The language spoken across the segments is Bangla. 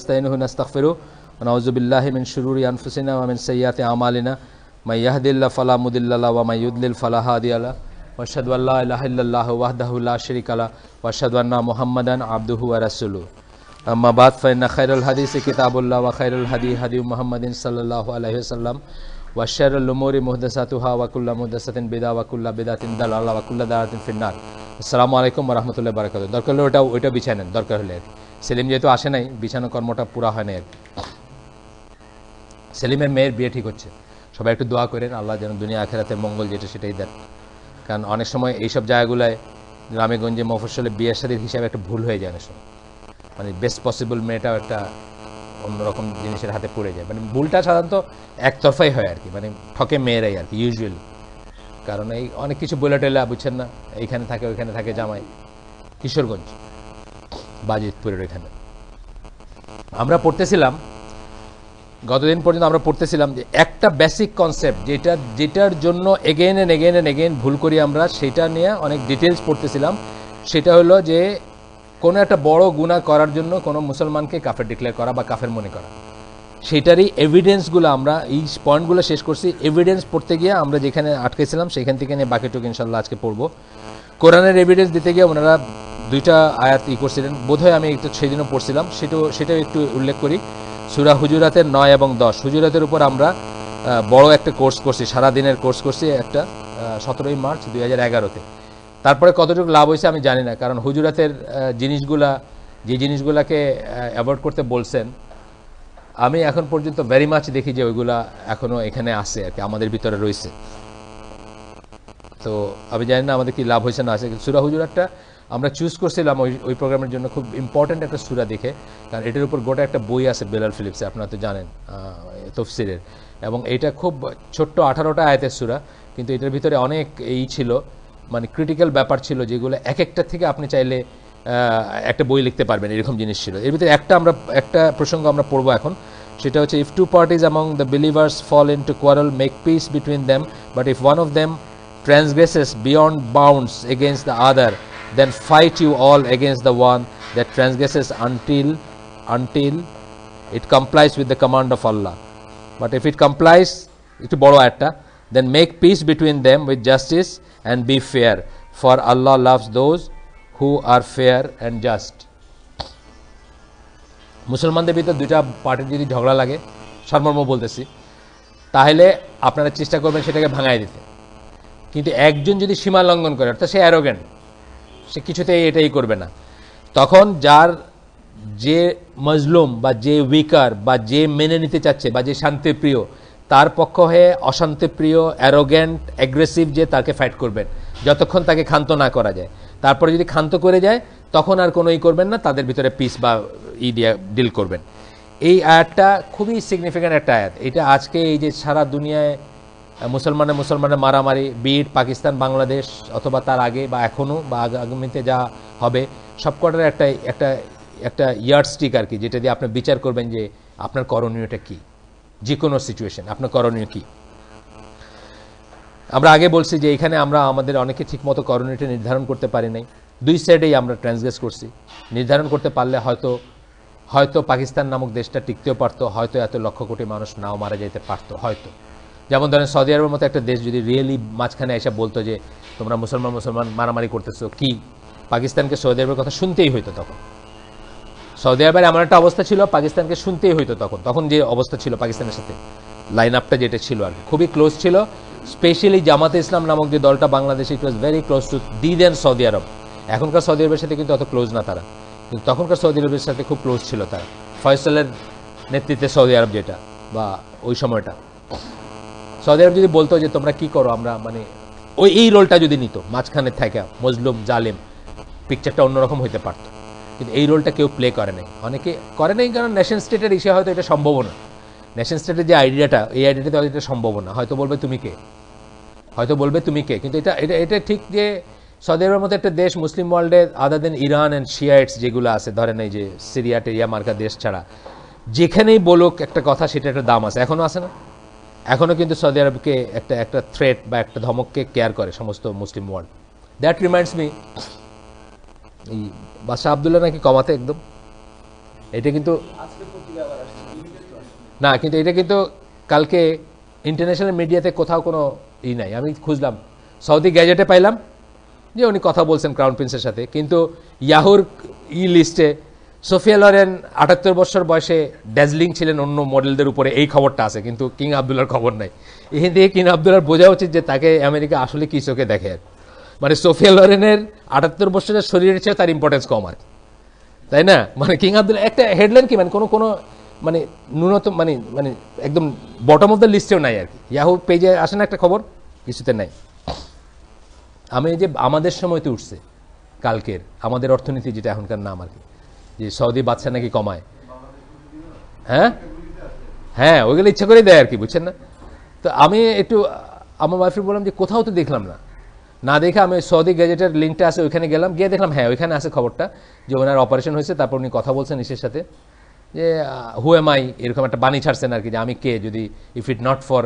نستعينه ونستغفره ونعوذ بالله من شرور أنفسنا ومن سيئات أعمالنا من يهد الله فلا مضل له ومن يضلل فلا هادي له وأشهد أن لا إله إلا الله وحده لا شريك له وأشهد أن محمدا عبده ورسوله أما بعد فإن خير الحديث كتاب الله وخير الهدي هدي محمد صلى الله عليه وسلم وشر الأمور محدثاتها وكل محدثة بدعة وكل بدعة ضلالة وكل ضلالة في النار আসসালামু আলাইকুম ওয়া রাহমাতুল্লাহি ওয়া বারাকাতুহু। দরকার হলে ওইটা বিছায় নেন, দরকার হলে। সেলিম যেহেতু আসে নাই, বিছানো কর্মটা পুরা হয় নাই। সেলিমের মেয়ের বিয়ে ঠিক হচ্ছে, সবাই একটু দোয়া করেন আল্লাহ যেন দুনিয়া আখিরাতে মঙ্গল যেটা সেটাই দেন। কারণ অনেক সময় এইসব জায়গাগুলোয় গ্রামে গঞ্জে মফস্বলে বিয়ের শাদীর হিসাবে একটা ভুল হয়ে যায় অনেক সময়, মানে বেস্ট পসিবল মেয়েটাও একটা অন্যরকম জিনিসের হাতে পড়ে যায়। মানে ভুলটা সাধারণত একতরফাই হয় আর কি, মানে ঠকে মেয়েরাই আর কি ইউজুয়ালি। কারণ এই অনেক কিছু বলে টেলা বুঝছেন না, এইখানে থাকে ওইখানে থাকে জামাই, কিশোরগঞ্জ বাজিতপুরের ওইখানে। আমরা পড়তেছিলাম গতদিন পর্যন্ত, আমরা পড়তেছিলাম যে একটা বেসিক কনসেপ্ট যেটার জন্য এগেইন অ্যান্ড এগেইন ভুল করি আমরা, সেটা নিয়ে অনেক ডিটেলস পড়তেছিলাম। সেটা হলো যে কোনো একটা বড় গুনাহ করার জন্য কোনো মুসলমানকে কাফের ডিক্লেয়ার করা বা কাফের মনে করা, সেটারই এভিডেন্সগুলো আমরা এই পয়েন্টগুলো শেষ করছি। এভিডেন্স পড়তে গিয়ে আমরা যেখানে আটকেছিলাম সেখান থেকে নিয়ে বাকিটুকু ইনশাল্লাহ আজকে পড়বো। কোরআনের এভিডেন্স দিতে গিয়ে ওনারা দুইটা আয়াত করছিলেন, বোধহয় আমি একটু সেদিনও পড়ছিলাম, সেটাও একটু উল্লেখ করি। সূরা হুজুরাতের 9 এবং 10, হুজুরাতের উপর আমরা বড় একটা কোর্স করছি, সারাদিনের কোর্স করছি একটা 17 মার্চ 2011-তে। তারপরে কতটুকু লাভ হয়েছে আমি জানি না, কারণ হুজুরাতের যে জিনিসগুলাকে অ্যাভয়েড করতে বলছেন, আমি এখন পর্যন্ত ভেরি মাচ দেখি যে ওইগুলা এখনো এখানে আছে আর কি, আমাদের ভিতরে রয়েছে। তো আমি জানি না আমাদের কি লাভ হয়েছে না আছে। সূরা হুজুরাতটা আমরা চুজ করছিলাম ওই প্রোগ্রামের জন্য, খুব ইম্পর্টেন্ট একটা সূরা দেখে, কারণ এটার উপর গোটা একটা বই আছে বেলাল ফিলিপসে, আপনারা তো জানেন, তফসিরের। এবং এইটা খুব ছোট্ট 18টা আয়াতের সূরা, কিন্তু এটার ভিতরে অনেক ছিল, মানে ক্রিটিক্যাল ব্যাপার ছিল, যেগুলো এক একটা থেকে আপনি চাইলে একটা বই লিখতে পারবেন, এরকম জিনিস ছিল। এর ভিতরে একটা প্রসঙ্গ আমরা পড়বো এখন, সেটা হচ্ছে if two parties among the believers fall into quarrel make peace between them, but if one of them transgresses beyond bounds against the other, then fight you all against the one that transgresses until it complies with the command of Allah. But if it complies, একটু বড় একটা, then make peace between them with justice and be fair, for Allah loves those who are fair and just. মুসলমানদের ভিতর দুইটা পার্টির যদি ঝগড়া লাগে, সারমর্ম বলতেছি, তাহলে আপনারা চেষ্টা করবেন সেটাকে ভাঙায় দিতে। কিন্তু একজন যদি সীমা লঙ্ঘন করে, অর্থাৎ সে অ্যারোগেন্ট, সে কিছুতেই এটাই করবে না, তখন যে মজলুম বা যে উইকার বা যে মেনে নিতে চাচ্ছে বা যে শান্তিপ্রিয়, তার পক্ষ হয়ে অশান্তিপ্রিয়, অ্যারোগেন্ট, অ্যাগ্রেসিভ যে, তাকে ফাইট করবেন যতক্ষণ তাকে ক্ষান্ত না করা যায়। তারপরে যদি ক্ষান্ত করে যায় তখন আর কোনো করবেন না, তাদের ভিতরে পিস বা দিয়ে ডিল করবেন। এই আয়াতটা খুবই সিগনিফিক্যান্ট একটা আয়াত। এটা আজকে এই যে সারা দুনিয়ায় মুসলমানের মারামারি, বিট পাকিস্তান, বাংলাদেশ, অথবা তার আগে বা এখনও বা আগামীতে যা হবে, সবকটার একটা ইয়ার্ডস্টিক আর কি, যেটা দিয়ে আপনি বিচার করবেন যে আপনার করণীয়টা কি, যে কোনো সিচুয়েশন আপনার করণীয় কি। আমরা আগে বলছি যে এখানে আমরা আমাদের অনেকে ঠিকমতো করণীয়টা নির্ধারণ করতে পারি নাই, দুই সাইডেই আমরা ট্রান্সগ্রেস করছি। নির্ধারণ করতে পারলে হয়তো পাকিস্তান নামক দেশটা টিকতেও পারতো, হয়তো এত লক্ষ কোটি মানুষ নাও মারা যেতে পারতো হয়তো। যেমন ধরেন সৌদি আরবের মতো একটা দেশ যদি রিয়েলি মাঝখানে এসে বলতো যে তোমরা মুসলমান মারামারি করতেছো, কি পাকিস্তানকে সৌদি আরবের কথা শুনতেই হইতো। তখন সৌদি আরবের এমন একটা অবস্থা ছিল, পাকিস্তানকে শুনতেই হইতো। তখন যে অবস্থা ছিল পাকিস্তানের সাথে, লাইন আপটা যেটা ছিল আর কি, খুবই ক্লোজ ছিল। স্পেশালি জামাতে ইসলাম নামক যে দলটা বাংলাদেশে, it was very close to then Saudi Arabia. এখনকার সৌদি আরবের সাথে কিন্তু অত ক্লোজ না তারা, কিন্তু তখনকার সৌদি আরবের সাথে খুব ক্লোজ ছিল তারা। ফয়সালের নেতৃত্বে সৌদি আরব যেটা, বা ওই সময়টা, সৌদি আরব যদি বলতো যে তোমরা কি করো, আমরা মানে এই রোলটা যদি নিত মাঝখানে থাকে মজলুম জালেম, পিকচারটা অন্যরকম হইতে পারতো। কিন্তু এই রোলটা কেউ প্লে করে নাই, অনেকে করে নাই, কারণ নেশন স্টেটের ইসে হয়তো এটা সম্ভব না। নেশন স্টেটের যে আইডিয়াটা, এই আইডিয়াটা হয়তো এটা সম্ভব না, হয়তো বলবে তুমি কে। কিন্তু এটা ঠিক যে সৌদি আরবের মতো একটা দেশ মুসলিম ওয়ার্ল্ডে, আদার দেন ইরান অ্যান্ড শিয়াইটস যেগুলো আছে, ধরেন এই যে সিরিয়া টেরিয়া মার্কা দেশ ছাড়া, যেখানেই বলুক একটা কথা, সেটা একটা দাম আছে, এখনো আছে না? এখনো কিন্তু সৌদি আরবকে একটা থ্রেট বা একটা ধমককে কেয়ার করে সমস্ত মুসলিম ওয়ার্ল্ড। দ্যাট রিমাইন্ডস মি, এই বাদশাহ আবদুল্লাহ নাকি কমাতে একদম এটা কিন্তু না, কিন্তু এটা কিন্তু কালকে ইন্টারন্যাশনাল মিডিয়াতে কোথাও কোনো নাই। আমি খুঁজলাম, সৌদি গ্যাজেটে পাইলাম যে উনি কথা বলছেন ক্রাউন প্রিন্সের সাথে, কিন্তু ইয়াহুর লিস্টে সোফিয়া লরেন 78 বছর বয়সে ড্যাজলিং ছিলেন অন্য মডেলদের উপরে, এই খবরটা আছে, কিন্তু কিং আবদুল্লার খবর নাই। এখান থেকে কিং আবদুল্লার বোঝা উচিত যে তাকে আমেরিকা আসলে কি চোখে দেখে। মানে সোফিয়া লরেনের 78 বছরের শরীরের চেয়ে তার ইম্পর্টেন্স কম আর, তাই না? মানে কিং আবদুল্লা একটা হেডলাইন কি, মানে কোনো মানে ন্যূনতম মানে মানে একদম বটম অফ দ্য লিস্টেও নাই আর কি। ইয়াহু পেজে আসে না একটা খবর, কিছুতে নাই। আমি যে আমাদের সময়তে উঠছে কালকের আমাদের অর্থনীতি, যেটা এখনকার নাম আর কি, যে সৌদি বাদশা নাকি কমায়, হ্যাঁ হ্যাঁ, ওইগুলো ইচ্ছা করে দেয় আর কি, বুঝছেন না? তো আমি একটু আমার ওয়াইফকে বললাম যে কোথাও তো দেখলাম না, না দেখে আমি সৌদি গ্যাজেটের লিঙ্কটা আছে ওইখানে গেলাম, গিয়ে দেখলাম হ্যাঁ ওইখানে আছে খবরটা যে ওনার অপারেশন হয়েছে। তারপর উনি কথা বলছেন ইসের সাথে যে হু এম আই, এরকম একটা বাণী ছাড়ছেন আর কি, যে আমি কে, যদি ইফ ইট নট ফর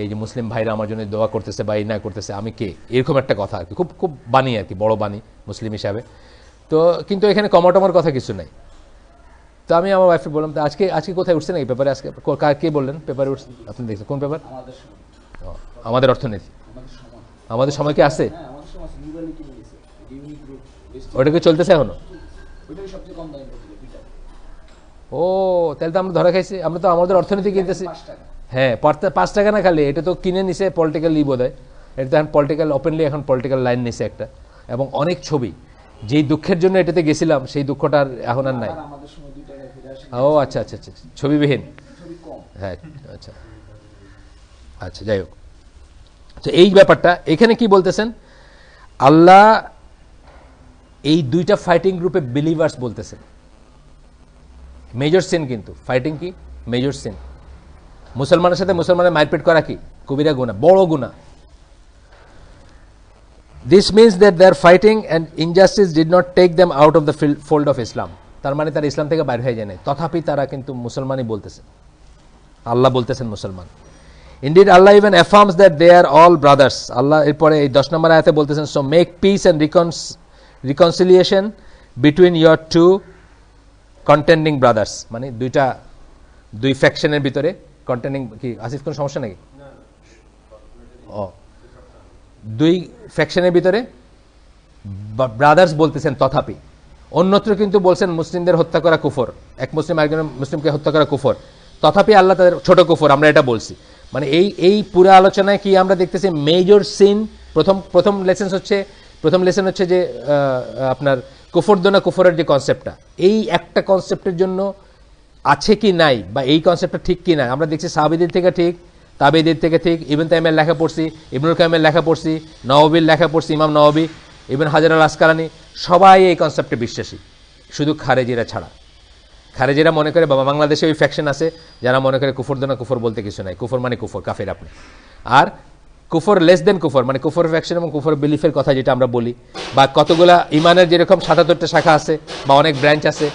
এই যে মুসলিম ভাইরা আমার জন্য দোয়া করতেছে বা এই না করতেছে, আমি কে, এরকম একটা কথা আর কি, খুব খুব বাণী আর কি, বড় বাণী মুসলিম হিসাবে। তো কিন্তু এখানে কমাটমার কথা কিছু নাই। তো আমি আমার ওয়াইফকে বললাম, তো আজকে আজকে কোথায় উঠছে নাকি পেপারে? আজকে কে বললেন পেপারে উঠছে? আপনি দেখছেন কোন পেপার? আমাদের অর্থনীতি, আমাদের সময় কি আছে? ওটা কি চলতেছে এখনো? ও, তাহলে তো আমরা ধরা খাইছি, আমরা তো আমাদের অর্থনীতি কিনতেছি। হ্যাঁ, 5 টাকা না খালি, এটা তো কিনে নিছে পলিটিক্যাল বোধ হয়, এটা তো এখন পলিটিক্যাল ওপেনলি এখন পলিটিক্যাল লাইন নিছে একটা, এবং অনেক ছবি, যেই দুঃখের জন্য এটাতে গেছিলাম সেই দুঃখটা এখন আর নাই। ও আচ্ছা আচ্ছা আচ্ছা, ছবিবিহীন, হ্যাঁ আচ্ছা আচ্ছা, যাই হোক। তো এই ব্যাপারটা এখানে কি বলতেছেন আল্লাহ, এই দুইটা ফাইটিং গ্রুপে বিলিভার্স বলতেছেন। মেজর সিন কিন্তু ফাইটিং কি মেজর সিন, মুসলমানের সাথে মুসলমানের মারপিট করা কি কবিরা গুনাহ, বড় গুনাহ। This means that their fighting and injustice did not take them out of the fold of Islam. তার মানে তারা ইসলাম থেকে বাইর হয়ে যায় নাই, তথাপি তারা কিন্তু মুসলমানই বলতেছেন, আল্লাহ বলতেছেন মুসলমান। Indeed, Allah even affirms that they are all brothers. আল্লাহ এরপরে এই 10 নম্বর আয়াতে বলতেছেন, so make peace and reconciliation between your two contending brothers. মানে দুই ফ্যাকশনের ভিতরে কন্টেন্ডিং কি, আসিফ কোন সমস্যা নাকি? ও, দুই ফ্যাকশনের ভিতরে ব্রাদার্স বলতেছেন, তথাপি অন্যত্র কিন্তু বলছেন মুসলিমদের হত্যা করা কুফর, এক মুসলিম আরেকজন মুসলিমকে হত্যা করা কুফর, তথাপি আল্লাহ তাদের ছোট কুফর, আমরা এটা বলছি। মানে এই পুরো আলোচনায় কি আমরা দেখতেছি, মেজর সিন, প্রথম লেসন হচ্ছে যে আপনার কুফর দোনা কুফরের যে কনসেপ্টটা, এই একটা কনসেপ্টের জন্য আছে কি নাই, বা এই কনসেপ্টটা ঠিক কি না, আমরা দেখছি সাহাবীদের থেকে ঠিক, তাবেঈদের থেকে ঠিক, ইবনে তাইমিয়ার লেখা পড়ছি, ইবনুল কাইমের লেখা পড়ছি, নওয়াবীর লেখা পড়ছি, ইমাম নওয়াবী, ইবনে হাজার আল আসকালানী, সবাই এই কনসেপ্টে বিশ্বাসী, শুধু খারেজিরা ছাড়া। খারেজিরা মনে করে, বাবা বাংলাদেশে ওই ফ্যাকশন আছে যারা মনে করে কুফর দোনা কুফর বলতে কিছু নাই, কুফর মানে কুফর, কাফের আপনি। আর কুফর লেস দেন কুফর মানে কুফর ফ্যাকশন এবং কুফর বিলিফের কথা যেটা আমরা বলি, বা কতগুলা ইমানের যেরকম 77টা শাখা আছে বা অনেক ব্রাঞ্চ আছে,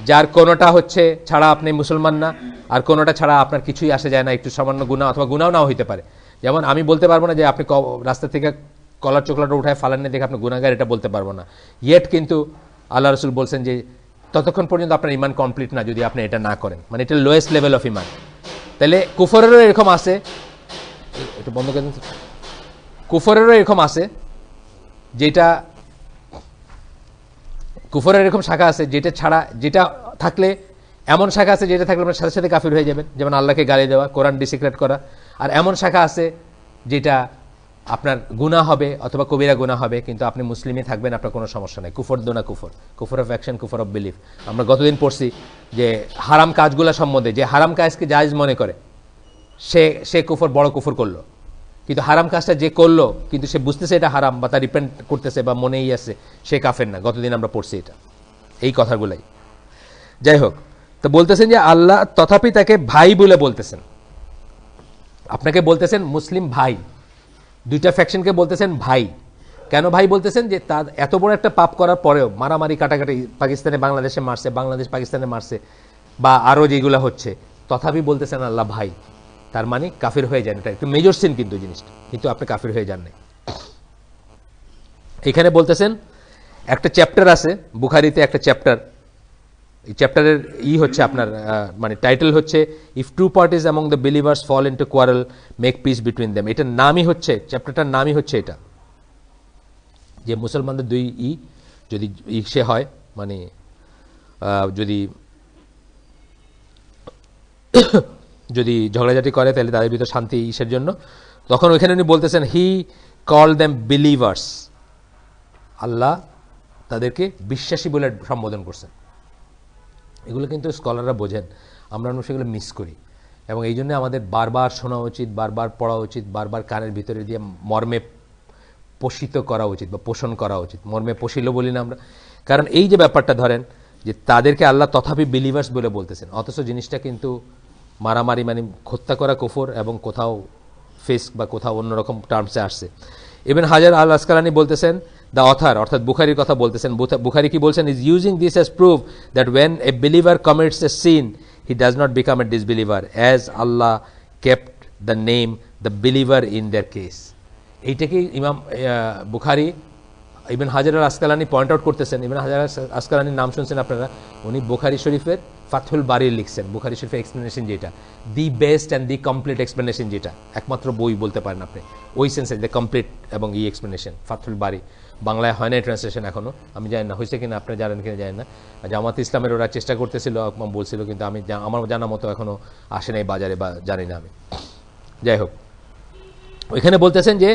যার কোনোটা হচ্ছে ছাড়া আপনি মুসলমান না, আর কোনোটা ছাড়া আপনার কিছুই আসে যায় না, একটু সামান্য গুনাহ অথবা গুনাও নাও হইতে পারে। যেমন আমি বলতে পারবো না যে আপনি রাস্তা থেকে কলার চোকলাটা উঠায় ফালাননি দেখে আপনি গুনাহগার, এটা বলতে পারবো না। ইয়েট কিন্তু আল্লাহ রাসূল বলছেন যে ততক্ষণ পর্যন্ত আপনার ইমান কমপ্লিট না যদি আপনি এটা না করেন, মানে এটা লোয়েস্ট লেভেল অফ ইমান। তাহলে কুফরেরও এরকম আছে, একটু বন্ধ করে দিন, কুফরেরও এরকম আছে যেটা, কুফরের এরকম শাখা আছে যেটা থাকলে, এমন শাখা আছে যেটা থাকলে আপনার সাথে সাথে কাফির হয়ে যাবেন, যেমন আল্লাহকে গালি দেওয়া, কোরআন ডিসিক্রেট করা। আর এমন শাখা আছে যেটা আপনার গুনাহ হবে অথবা কবিরা গুনাহ হবে, কিন্তু আপনি মুসলিমই থাকবেন, আপনার কোনো সমস্যা নাই। কুফর দোনা কুফর, কুফর অফ অ্যাকশন, কুফর অফ বিলিফ। আমরা গতদিন পড়ছি যে হারাম কাজগুলো সম্বন্ধে, যে হারাম কাজকে জায়েজ মনে করে সে কুফর, বড় কুফর করলো, কিন্তু হারাম কাজটা যে করলো কিন্তু সে বুঝতেছে এটা হারাম বা তার রিপেন্ট করতেছে বা মনেই আছে, সে কাফের না। গতদিন আমরা পড়ছি এটা, এই কথাগুলাই। যাই হোক, তো বলতেছেন যে আল্লাহ তথাপি তাকে ভাই বলে বলতেছেন, আপনাকে বলতেছেন মুসলিম ভাই, দুইটা ফ্যাকশনকে বলতেছেন ভাই। কেন ভাই বলতেছেন? যে তার এত বড় একটা পাপ করার পরেও, মারামারি কাটাকাটি, পাকিস্তানে বাংলাদেশে মারছে, বাংলাদেশ পাকিস্তানে মারছে, বা আরও যেগুলো হচ্ছে, তথাপি বলতেছেন আল্লাহ ভাই। তার মানে কাফির হয়ে যান, এটা একটু মেজর সিন কিন্তু জিনিসটা, কিন্তু আপনি কাফির হয়ে যান নাই। এখানে বলতেছেন একটা চ্যাপ্টার আছে বুখারীতে, একটা চ্যাপ্টার এই চ্যাপ্টারের হচ্ছে আপনার মানে টাইটেল হচ্ছে if two parties among the believers fall into quarrel make peace between them. এটার নামই হচ্ছে, চ্যাপ্টারটার নামই হচ্ছে এটা, যে মুসলমানদের দুই যদি সে হয়, মানে যদি যদি ঝগড়াঝাটি করে তাহলে তাদের ভিতর শান্তি ইসের জন্য, তখন ওইখানে উনি বলতেছেন হি কল দেম বিলিভার্স, আল্লাহ তাদেরকে বিশ্বাসী বলে সম্বোধন করছেন। এগুলো কিন্তু স্কলাররা বোঝেন, আমরা সেগুলো মিস করি, এবং এই জন্য আমাদের বারবার শোনা উচিত, বারবার পড়া উচিত, বারবার কানের ভিতরে দিয়ে মর্মে পোষিত করা উচিত বা পোষণ করা উচিত। মর্মে পোষিল বলি না আমরা, কারণ এই যে ব্যাপারটা ধরেন যে তাদেরকে আল্লাহ তথাপি বিলিভার্স বলে বলতেছেন, অথচ জিনিসটা কিন্তু মারামারি মানে হত্যা করা কুফর, এবং কোথাও ফিস্ক বা কোথাও অন্যরকম টার্মসে আসছে। ইবনে হাজার আল আসকালানি বলতেছেন, দ্য অথার অর্থাৎ বুখারীর কথা বলতেছেন, বুখারী কি বলছেন, is using this as proof that when a believer commits a sin he does not become a disbeliever as Allah kept the name the believer in their case. এইটাকে ইমাম বুখারী ইবনে হাজার আল আসকালানি পয়েন্ট আউট করতেছেন। ইবনে হাজার আসকালানির নাম শুনছেন আপনারা, উনি বুখারী শরীফের ফাতহুল বারী লিখছেন, বুখারী শরীফের এক্সপ্লেনেশন যেটা, the best and the complete explanation, যেটা একমাত্র বই বলতে পারেন আপনি ওই সেন্সে, দ্য কমপ্লিট এবং এক্সপ্লেনেশন ফাতহুল বারী। বাংলায় হয় না ট্রান্সলেশন এখনও, আমি জানি না হয়েছে কিনা, আপনি জানেন কিনা জানেন না। জামাত ইসলামের ওরা চেষ্টা করতেছিল, বলছিল, কিন্তু আমি আমার জানা মতো এখনও আসে নাই বাজারে, বা জানি না আমি। যাই হোক, ওইখানে বলতেছেন যে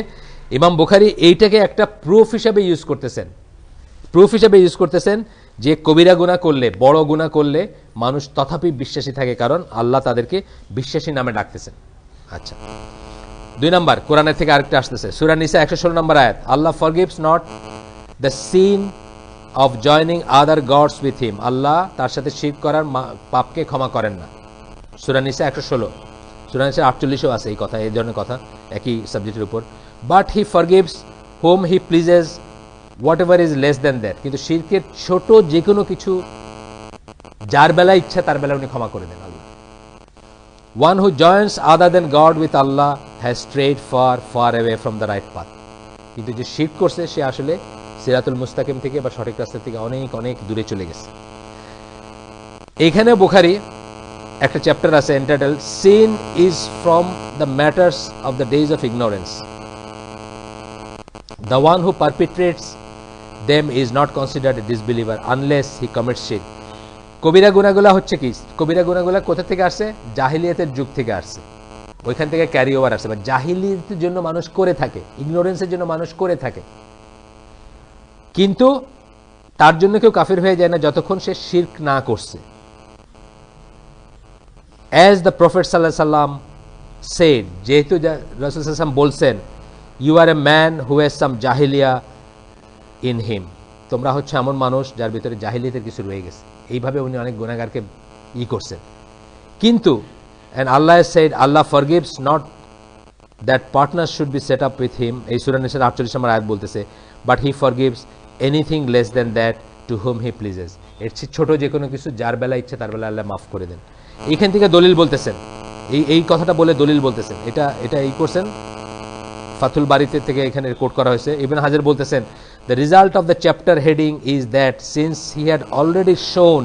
ইমাম বুখারী এইটাকে একটা প্রুফ হিসাবে ইউজ করতেছেন, যে কবিরা গুনাহ করলে, বড় গুনাহ করলে মানুষ তথাপি বিশ্বাসী থাকে, কারণ আল্লাহ তাদেরকে বিশ্বাসী নামে ডাকতেছেন। আচ্ছা, 2 নম্বর কোরআনের থেকে আরেকটা আসতেছে, সূরা নিসা 116 নম্বর আয়াত, Allah forgives not the sin of joining other gods with him, Allah তার সাথে শিরক করার পাপকে ক্ষমা করেন না। সূরা নিসা 116, সূরা নিসা 48 আছে এই কথা, এই ধরনের কথা একই সাবজেক্টের উপর। But he forgives whom he pleases whatever is less than that, কিন্তু শিরকের ছোট যে কোনো কিছু যার বেলা ইচ্ছা তার বেলা উনি ক্ষমা করে দেন Allah. One who joins other than god with Allah has strayed far far away from the right path, কিন্তু যে শিরক করছে সে আসলে সিরাতুল মুস্তাকিম থেকে বা সঠিক রাস্তা থেকে অনেক অনেক দূরে চলে গেছে। এইখানে বুখারী একটা চ্যাপ্টার আছে entitled sin is from the matters of the days of ignorance, the one who perpetrates them is not considered a disbeliever unless he commits shirk। কবিরা গুনাহগুলো হচ্ছে কি, কবিরা গুনাহগুলো কোথা থেকে আসছে, জাহিলিয়াতের যুগ থেকে আসছে, ওইখান থেকে ক্যারি ওভার আসছে, বা জাহিলিয়াতের জন্য মানুষ করে থাকে, ইগনোরেন্সের জন্য মানুষ করে থাকে, কিন্তু তার জন্য কেউ কাফির হয়ে যায় না যতক্ষণ সে শিরক না করছে। as the prophet sallallahu alaihi wasallam said, যেহেতু রাসূল সাল্লাল্লাহু আলাইহি ওয়াসাল্লাম বলছেন, you are a man who has some jahiliya in him, তোমরা হচ্ছে এমন মানুষ যার ভিতরে জাহিলিয়াতের কিছু রয়ে গেছে। এইভাবে উনি অনেক গুনাহগারকে করছেন, কিন্তু and Allah has said Allah forgives not that partners should be set up with him, এই সূরা নিসার 48 নম্বর আয়াত বলতেছে, but he forgives anything less than that to whom he pleases, এর চেয়ে ছোট যে কোনো কিছু যার বেলা ইচ্ছে তার বেলা আল্লাহ মাফ করে দেন। এইখান থেকে দলিল বলতেছেন, এই কথাটা বলে দলিল বলতেছেন, এটা করছেন ফাতুল বারিতে থেকে এখানে কোট করা হয়েছে। ইবনে হাজার বলতেছেন, the result of the chapter heading is that since he had already shown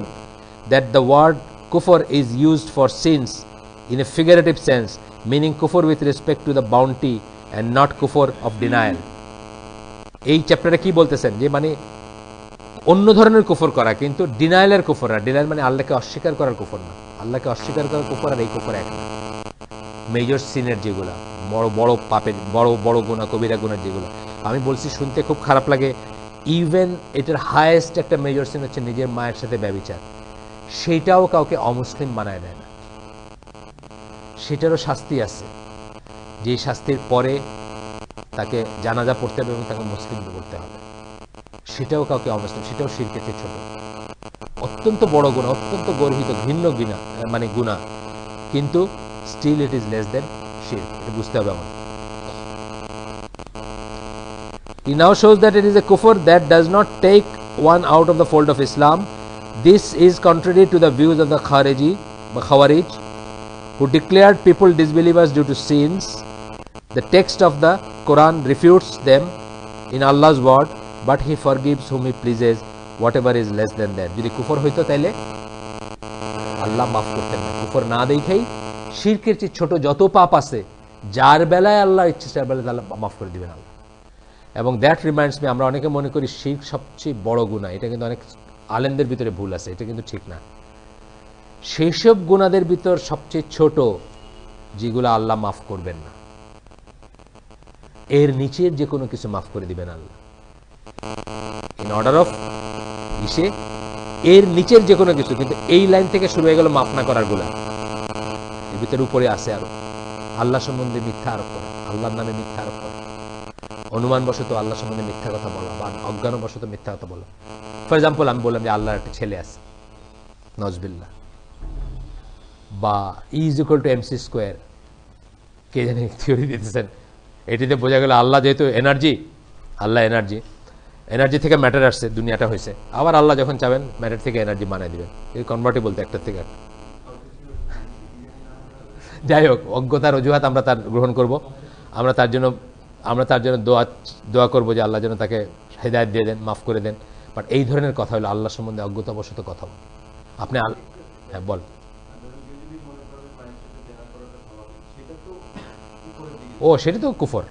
that the word kufr is used for sins in a figurative sense, meaning kufr with respect to the bounty and not kufr of denial, এই চ্যাপ্টারে কি বলতেছেন, যে মানে অন্য ধরনের কুফর করা, কিন্তু ডিনায়ালের কুফর না। ডিনায়াল মানে আল্লাহকে অস্বীকার করার কুফর না, আল্লাহকে অস্বীকার করার কুফর আর এই কুফর এক না। মেজর সিনের যেগুলা, বড় বড় পাপের, বড় বড় গুনাহ, কবিরা গুনাহ যেগুলো, আমি বলছি শুনতে খুব খারাপ লাগে, ইভেন এটার হায়েস্ট একটা মেজর সিন হচ্ছে নিজের মায়ের সাথে ব্যভিচার, সেটাও কাউকে অমুসলিম বানায় দেয় না, সেটারও শাস্তি আছে, যে শাস্তির পরে তাকে জানাজা পড়তে হবে এবং তাকে মুসলিম করতে হবে, সেটাও কাউকে অমুসলিম, সেটাও শিরকের চেয়ে ছোট, অত্যন্ত বড় গুনাহ, অত্যন্ত গর্হিত ঘৃণ্য গুনাহ, মানে গুনাহ, কিন্তু still it is less than shirk, এটা বুঝতে হবে আমাদের। He now shows that it is a kufr that does not take one out of the fold of Islam. This is contrary to the views of the Khawarij, who declared people disbelievers due to sins. The text of the Quran refutes them in Allah's word, but he forgives whom he pleases, whatever is less than that. যদি কুফর হইতো তাহলে আল্লাহ মাফ করতেন না। কুফর না দেখেই শিরকের চেয়ে ছোট যত পাপ আছে, যার বেলায় আল্লাহ ইচ্ছে তার বেলায় আল্লাহ মাফ করে দিবেন আল্লাহ। এবং দ্যাট রিমাইন্ডস মি, আমরা অনেকে মনে করি শিরক সবচেয়ে বড় গুনাহ। এটা কিন্তু অনেক আলেমদের ভিতরে ভুল আছে, এটা কিন্তু ঠিক না। সেসব গুনাহদের ভিতর সবচেয়ে ছোট যেগুলো আল্লাহ মাফ করবেন না, এর নিচের যে কোনো কিছু মাফ করে দিবেন আল্লাহ। ইন অর্ডার অফ ইসে এর নিচের যে কোনো কিছু, কিন্তু এই লাইন থেকে শুরু হয়ে গেল মাফ না করার গুনাহ, এর ভিতরে উপরে আছে আরো আল্লাহ সম্বন্ধে মিথ্যা আরোপ করা, আল্লাহর নামে মিথ্যা আরোপ করা, অনুমানবশত আল্লাহ সম্বন্ধে মিথ্যা কথা বলা বা অজ্ঞানবশত মিথ্যা কথা বলা। ফর এক্সাম্পল, আমি বললাম যে আল্লাহর একটা ছেলে আছে, নজবিল্লাহ, বা E=mc², কে জানি থিওরি দিতেছেন, এটিতে বোঝা গেল আল্লাহ যেহেতু এনার্জি, আল্লাহ এনার্জি থেকে ম্যাটার আসছে, দুনিয়াটা হয়েছে, আবার আল্লাহ যখন চাবেন ম্যাটার থেকে এনার্জি বানায় দিবেন, এই কনভার্টেবল তো একটা থেকে। যাই হোক, অজ্ঞতার অজুহাত আমরা তার গ্রহণ করব, আমরা তার জন্য দোয়া করবো যে আল্লাহ যেন তাকে হেদায়েত দিয়ে দেন, মাফ করে দেন। বাট এই ধরনের কথা হলো আল্লাহ সম্বন্ধে অজ্ঞতাবশত কথা। আপনি হ্যাঁ বল। ও সেটা তো কুফর,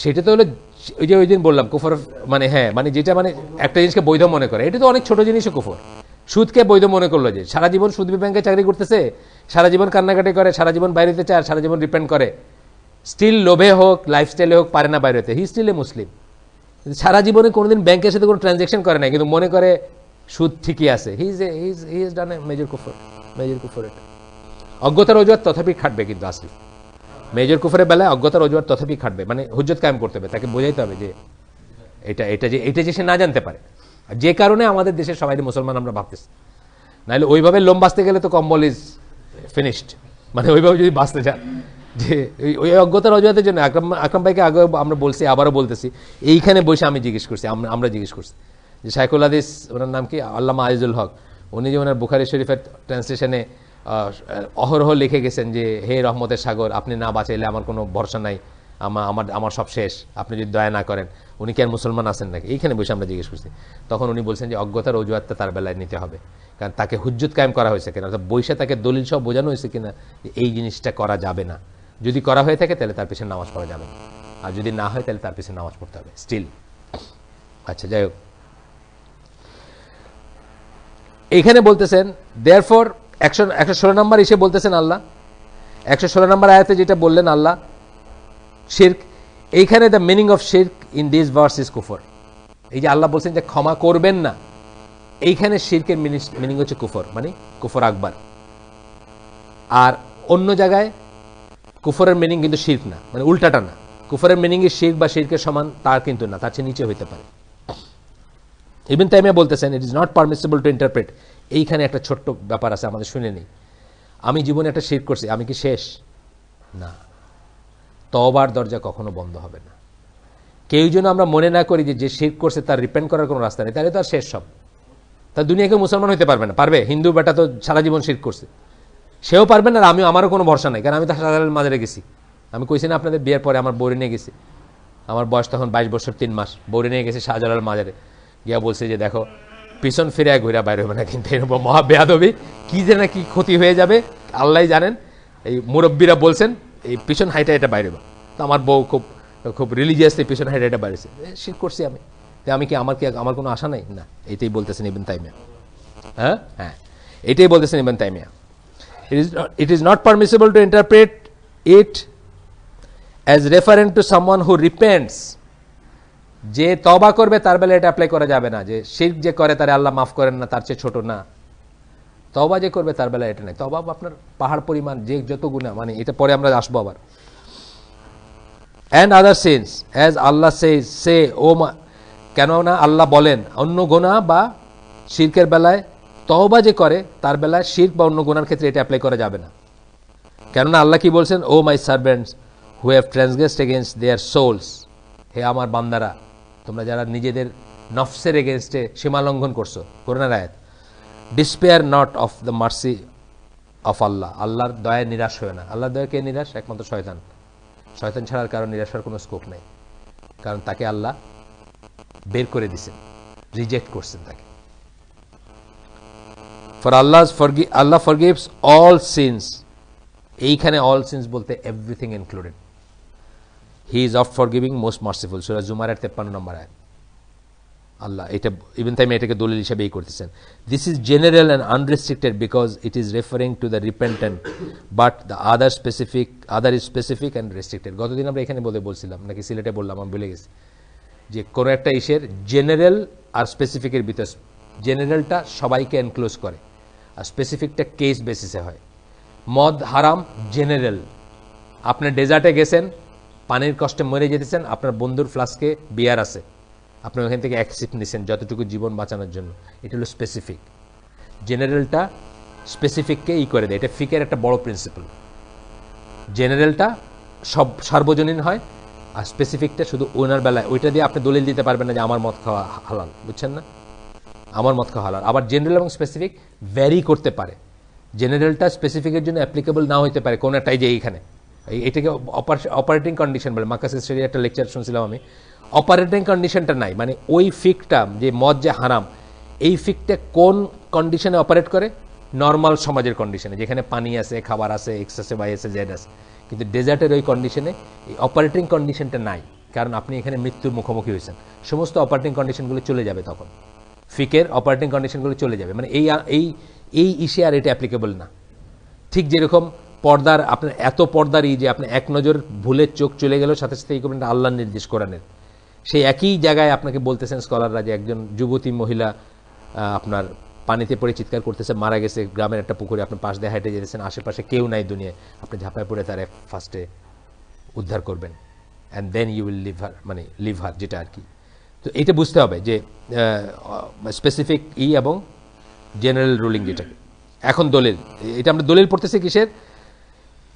সেটা তো হলো ওই দিন বললাম কুফর মানে, হ্যাঁ মানে যেটা মানে একটা জিনিসকে বৈধ মনে করে, এটা তো অনেক ছোট জিনিসও কুফর। সুদকে বৈধ মনে করলো, যে সারা জীবন সুদ ব্যাংকে চাকরি করতেছে, সারা জীবন কান্নাকাটি করে, সারা জীবন বাইরেতে চায়, সারা জীবন রিপেন্ড করে, স্টিল লোভে হোক লাইফস্টাইলে হোক পারে না বাইরেতে, হি স্টিল এ মুসলিম। সারা জীবনে কোনোদিন ব্যাংকের সাথে কোনো ট্রানজ্যাকশন করে না, কিন্তু মনে করে সুদ ঠিকই আছে, he is done a major কুফর। এটা অজ্ঞতার অজুহাত তথাপি খাটবে, কিন্তু আসলে মেজর কুফরের বেলায় অজ্ঞতার অজুহাত তথাপি খাটবে, মানে হুজ্জত কায়েম করতে হবে, তাকে বোঝাইতে হবে যে এটা যে সে না জানতে পারে, যে কারণে আমাদের দেশের সবাই মুসলমান আমরা ভাবতেছি। নাহলে ওইভাবে লোম বাঁচতে গেলে তো কম্বল ইজ ফিনিশড, মানে ওইভাবে যদি বাঁচতে চান, যে ওই অজ্ঞতার অজুহাতের জন্য আকরাম ভাইকে আগে আমরা বলছি, আবারও বলতেছি, এইখানে বসে আমরা জিজ্ঞেস করছি যে শাইখুল হাদিস, ওনার নাম কি, আল্লামা আজিজুল হক, উনি যে ওনার বুখারী শরীফের ট্রান্সলেশনে অহরহ লিখে গেছেন যে হে রহমতের সাগর, আপনি না বাঁচাইলে আমার কোনো ভরসা নাই, আমার সব শেষ, আপনি যদি দয়া না করেন, উনি কি আর মুসলমান আছেন নাকি? এইখানে বসে আমরা জিজ্ঞেস করছি। তখন উনি বলছেন যে অজ্ঞতার অজুহাতটা তার বেলায় নিতে হবে, কারণ তাকে হুজ্জত কায়েম করা হয়েছে কিনা, অর্থাৎ বৈশা তাকে দলিল সব বোঝানো হয়েছে কিনা যে এই জিনিসটা করা যাবে না। যদি করা হয়ে থাকে তাহলে তার পিছনে নামাজ পড়া যাবে না, আর যদি না হয় তাহলে তার পিছনে নামাজ পড়তে হবে স্টিল। আচ্ছা যাই হোক, এইখানে বলতেছেন দেয়ারফর 116 নম্বর এসে বলতেছেন আল্লাহ, 116 নম্বর আয়াতে যেটা বললেন আল্লাহ, শিরক, এইখানে দ্য মিনিং অফ শিরক ইন দিস ভার্স ইজ কুফর। এই যে আল্লাহ বলছেন যে ক্ষমা করবেন না, এইখানে শিরকের মিনিং হচ্ছে কুফর, মানে কুফর আকবার। আর অন্য জায়গায় কুফরের মিনিং কিন্তু শিরক না, মানে উল্টাটা না, কুফরের মিনিং এ শিরক বা শিরকের সমান তার কিন্তু না, তার চেয়ে নিচে হইতে পারে। ইবনে তাইমিয়া বলতেছেন it is not permissible two interpret. এইখানে একটা ছোট্ট ব্যাপার আছে, আমাদের শুনে নেই। আমি জীবনে একটা শিরক করছি, আমি কি শেষ? না, তওবার দরজা কখনো বন্ধ হবে না। কেউ যেন আমরা মনে না করি যে শিরক করছে তার রিপেন্ট করার কোনো রাস্তা নেই, তাহলে তো আর শেষ সব, তার দুনিয়াকে মুসলমান হইতে পারবে না। পারবে? হিন্দু বেটা তো সারা জীবন শিরক করছে, সেও পারবে না, আর আমারও কোনো ভরসা নাই, কারণ আমি তো শাহজালালের মাজারে গেছি। আমি কইছি না আপনাদের বিয়ের পরে আমার বউরে নিয়ে গেছি, আমার বয়স তখন 22 বছর 3 মাস, বউরে নিয়ে গেছি শাহজালাল মাজারে, গিয়া বলছে যে দেখো পিছন ফিরে ঘুরা বাইরে হবে না, কিন্তু এরকম মহা বেয়াদবি, কি যে না কি ক্ষতি হয়ে যাবে আল্লাহ জানেন। এই মুরব্বীরা বলছেন এই পিছন হাইটা এটা বাইরে, তো আমার বউ খুব রিলিজিয়াসলি পিছন হাইটা এটা বাইরেছে, শিরক করছি আমি, আমি কি আমার কোনো আশা নাই? না, এটাই বলতেছেন ইবনে তাইমিয়া। হ্যাঁ, এটাই বলতেছেন ইবনে তাইমিয়া। It is not permissible to interpret it as referring to someone who repents. যে তওবা করবে তার বেলায় এটা অ্যাপ্লাই করা যাবে না, যে শিরক যে করে তারে আল্লাহ মাফ করেন না, তার চেয়ে ছোট না। তওবা যে করবে তার বেলায় এটা নাই, তওবা আপনার পাহাড় পরিমাণ, যে যত গুনাহ, মানে এটা পরে আমরা আসবো আবার। And other sins, as Allah says, say ও কেননা আল্লাহ বলেন অন্য গুনাহ বা শিরকের বেলায় তওবা যে করে তার বেলায় শিরক বা অন্য গুনার ক্ষেত্রে এটা অ্যাপ্লাই করা যাবে না। কেননা আল্লাহ কি বলছেন, O my servants who have transgressed against their souls, হে আমার বান্দারা, তোমরা যারা নিজেদের নফসের এগেইনস্টে সীমা লঙ্ঘন করছো, কোরআনের আয়াত, despair not of the mercy of Allah, আল্লাহর দয়ায় নিরাশ হয় না। আল্লাহর দয়া কে নিরাশ? একমাত্র শয়তান। শয়তান ছাড়ার কারণ নিরাশ হওয়ার কোনো স্কোপ নাই, কারণ তাকে আল্লাহ বের করে দিছেন, রিজেক্ট করছেন তাকে। For Allah forgives all sins, এইখানে অল সিনস বলতে everything included. He is of forgiving most merciful, সূরা জুমারের 53 নম্বর আয়াত। আল্লাহ এটা ইবনে তাইমিয়া এটাকে দলিল হিসেবেই করতেছেন। This is general and unrestricted because it is referring to the repentant, but the other is specific and restricted. গতদিন আমরা এখানে বলছিলাম নাকি সিলেটে বললাম, আমি ভুলে গেছি, যে কোনো একটা ইসের জেনারেল আর স্পেসিফিকের ভিতর জেনারেলটা সবাইকে এনক্লোজ করে আর স্পেসিফিকটা কেস বেসিসে হয়। মদ হারাম জেনারেল, আপনি ডেজার্টে গেছেন, পানির কষ্টে মরে যেতেছেন, আপনার বন্ধুর ফ্লাস্কে বিয়ার আছে, আপনি ওখান থেকে এক সিপ নিছেন যতটুকু জীবন বাঁচানোর জন্য, এটা হলো স্পেসিফিক। জেনারেলটা স্পেসিফিককে করে দেয়, এটা ফিকের একটা বড় প্রিন্সিপাল। জেনারেলটা সব সার্বজনীন হয় আর স্পেসিফিকটা শুধু ওনার বেলায়, ওইটা দিয়ে আপনি দলিল দিতে পারবেন না যে আমার মদ খাওয়া হালাল, বুঝছেন না, আমার মদ খাওয়া হালাল। আবার জেনারেল এবং স্পেসিফিক ভ্যারি করতে পারে, জেনারেলটা স্পেসিফিকের জন্য অ্যাপ্লিকেবল না হইতে পারে কোনো একটাই, যে এইখানে এটাকে অপারেটিং কন্ডিশন বলে। মাকাসিস শরীর একটা লেকচার শুনছিলাম আমি, অপারেটিং কন্ডিশনটা নাই, মানে ওই ফিকটা যে মদ যে হারাম, এই ফিকটা কোন কন্ডিশনে অপারেট করে, নর্মাল সমাজের কন্ডিশনে, যেখানে পানি আছে, খাবার আছে, এক্স আছে, ওয়াই আছে, জেড আছে। কিন্তু ডেজার্টের ওই কন্ডিশনে এই অপারেটিং কন্ডিশনটা নাই, কারণ আপনি এখানে মৃত্যুর মুখোমুখি হয়েছেন, সমস্ত অপারেটিং কন্ডিশনগুলো চলে যাবে, তখন ফিকের অপারেটিং কন্ডিশনগুলো চলে যাবে, মানে এই ইসে আর এটা অ্যাপ্লিকেবল না। ঠিক যেরকম পর্দার, আপনার এত পর্দারই যে আপনি এক নজর ভুলে চোখ চলে গেল, সাথে সাথে এই করবেন, আল্লাহর নির্দেশ কোরআনের। সেই একই জায়গায় আপনাকে বলতেছেন স্কলাররা যে একজন যুবতী মহিলা আপনার পানিতে পড়ে চিৎকার করতেছে, মারা গেছে গ্রামের একটা পুকুরে, আপনি পাশ দিয়ে হাঁটে যেতেছেন, আশেপাশে কেউ নাই দুনিয়ায়, আপনি ঝাঁপায় পড়ে তার ফার্স্টে উদ্ধার করবেন, and then you will leave her, যেটা আর কি। তো এইটা বুঝতে হবে যে স্পেসিফিক এবং জেনারেল রুলিং যেটাকে। এখন দলিল, এটা আমরা দলিল পড়তেছি কিসের?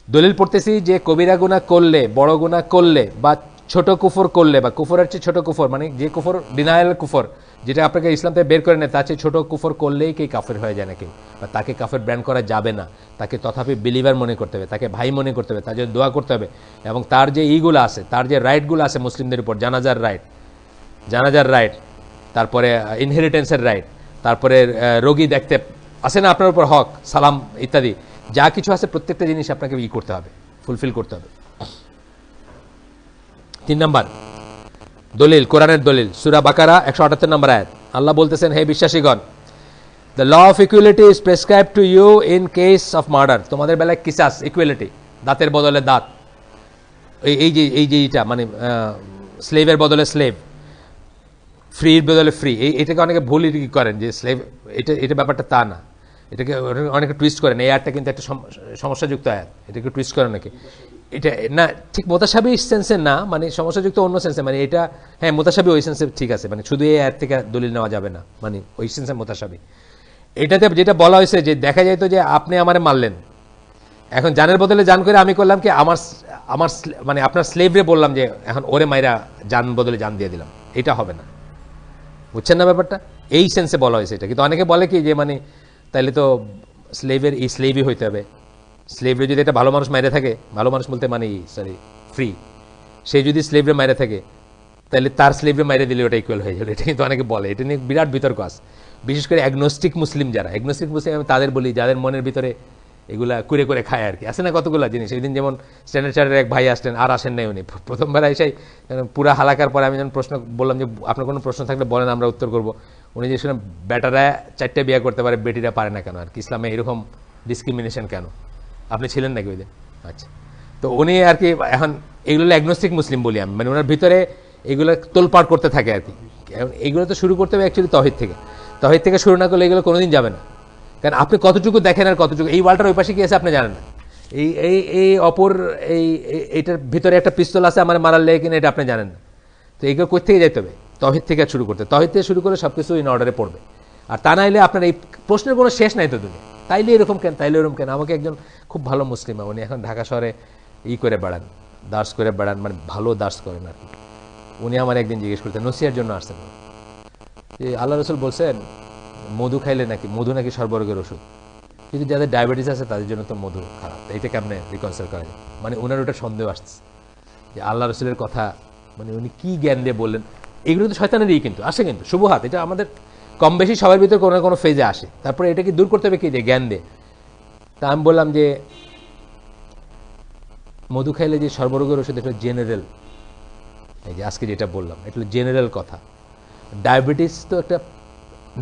দলিল পড়তেছি যে কবিরা গুনাহ করলে, বড় গুনাহ করলে, বা ছোট কুফর করলে, বা কুফরের চেয়ে ছোট কুফর, মানে যে কুফর ডিনায়াল কুফর, যেটা আপনাকে ইসলাম থেকে বের করে নেয়, তার চেয়ে ছোট কুফর করলেই কে কাফের হয়ে যায় নাকি, বা তাকে কাফের ব্র্যান্ড করা যাবে না, তাকে তথাপি বিলিভার মনে করতে হবে, তাকে ভাই মনে করতে হবে, তার জন্য দোয়া করতে হবে, এবং তার যে ইগুলো আছে, তার যে রাইটগুলো আছে মুসলিমদের উপর, জানাজার রাইট, তারপরে ইনহেরিটেন্সের রাইট, তারপরে রোগী দেখতে আছে না আপনার উপর হক, সালাম ইত্যাদি যা কিছু আছে, প্রত্যেকটা জিনিস আপনাকে করতে হবে, ফুলফিল করতে হবে। 3 নম্বর দলিল, কোরআনের দলিল, সূরা বাকারা 178 নম্বর আয়াত। আল্লাহ বলতেছেন, হে বিশ্বাসীগণ, the law of equality is prescribed to you in case of murder. তোমাদের বেলায় কিসাস, ইকুয়ালিটি, দাঁতের বদলে দাঁত, এই যে এটা মানে স্লেভের বদলে স্লেভ, ফ্রির বদলে ফ্রি, এটাকে অনেকে ভুল করেন যে স্লেভ, এটা ব্যাপারটা তা না, এটাকে অনেকে টুইস্ট করেন। এই আয়াতটা কিন্তু একটা সমস্যাযুক্ত আয়াত, এটাকে টুইস্ট করেন নাকি, এটা না ঠিক মোতাসাবি সেন্সে না, মানে সমস্যাযুক্ত অন্য সেন্সে, মানে এটা হ্যাঁ মোতাসাবি ওই সেন্সে ঠিক আছে, মানে শুধু এই আয়াত থেকে দলিল নেওয়া যাবে না, মানে ওই সেন্সে মোতাসাবি। এটাতে যেটা বলা হয়েছে যে দেখা যায় তো যে আপনি আমারে মারলেন, এখন জানের বদলে জান করে আমি করলাম কি, আমার মানে আপনার স্লেভরে বললাম যে এখন ওরে মাইরা জান বদলে জান দিয়ে দিলাম, এটা হবে না, বুঝছেন না ব্যাপারটা? এই সেন্সে বলা হয়েছে এটা। কিন্তু অনেকে বলে কি যে মানে তাইলে তো স্লেভের এই স্লেভই হইতে হবে, স্লেভরে যদি একটা ভালো মানুষ মাইরে থাকে, ভালো মানুষ বলতে মানে ফ্রি, সে যদি স্লেভরে মাইরে থাকে তাহলে তার স্লেভরে মাইরে দিলে ওটা ইকুয়াল হয়ে যাবে, এটা কিন্তু অনেকে বলে, এটা নিয়ে বিরাট বিতর্ক আছে। বিশেষ করে অ্যাগনোস্টিক মুসলিম যারা, অ্যাগনোস্টিক মুসলিম আমি তাদের বলি, যাদের মনের ভিতরে এগুলা করে খায় আর কি, আছে না কতগুলো জিনিস। এই দিন যেমন স্ট্যান্ডার্ড চার্টারের এক ভাই আসলেন, আর আসেন নাই উনি, প্রথমবার এসে পুরা হালাকার পরে আমি যখন প্রশ্ন বললাম যে আপনার কোনো প্রশ্ন থাকলে বলেন, আমরা উত্তর করবো, উনি যে শুনে বেটারা 4টে বিয়ে করতে পারে, বেটিরা পারে না কেন, আর কি ইসলামে এরকম ডিসক্রিমিনেশন কেন? আপনি ছিলেন নাকি ওই দিন? আচ্ছা, তো উনি আর কি এখন এগুলো অ্যাগনোস্টিক মুসলিম বলি আমি, মানে ওনার ভিতরে এগুলো তোলপাড় করতে থাকে আর কি। এগুলো তো শুরু করতে হবে অ্যাকচুয়ালি তহিদ থেকে শুরু না করলে এগুলো কোনোদিন যাবে না। কারণ আপনি কতটুকু দেখেন আর কতটুকু, এই ওয়ালটার ওই পাশে কি আছে আপনি জানেন না, এই অপর এইটার ভিতরে একটা পিস্তল আছে আমার মারার লেগে কিনা এটা আপনি জানেন না। তো এইগুলো কোথা থেকে যাইতে হবে? তহিদ থেকে শুরু করতে, তহিদ থেকে শুরু করে সবকিছু ইন অর্ডারে পড়বে। আর তা নাইলে আপনার এই প্রশ্নের কোনো শেষ নাই তো দুনিয়া, তাইলে এরকম কেন, তাইলে এরকম কেন। আমাকে একজন খুব ভালো মুসলিমা, উনি এখন ঢাকা শহরে করে বেড়ান, দার্স করে বেড়ান, মানে ভালো দার্স করেন আর কি। উনি আমার একদিন জিজ্ঞেস করতেন, নসিহার জন্য আসছেন, যে আল্লাহ রসুল বলছেন মধু খাইলে নাকি, মধু নাকি সর্বরোগের ওষুধ, কিন্তু যাদের ডায়াবেটিস আছে তাদের জন্য তো মধু খারাপ, এইটা কেমনে রিকনসাইল করা যায়? মানে ওনার ওটা সন্দেহ আসছে যে আল্লাহ রসুলের কথা মানে উনি কি জ্ঞান দিয়ে বললেন। এগুলো তো শয়তানেরই কিন্তু আসে, কিন্তু শুভহাত, এটা আমাদের কম বেশি সবার ভিতরে কোনো না কোনো ফেজে আসে। তারপরে এটাকে দূর করতে হবে কি দিয়ে? জ্ঞান দিয়ে। তা আমি বললাম যে মধু খাইলে যে সর্বরোগের ওষুধ, এটা জেনারেল। এই যে আজকে যেটা বললাম এটা হলো জেনারেল কথা। ডায়াবেটিস তো একটা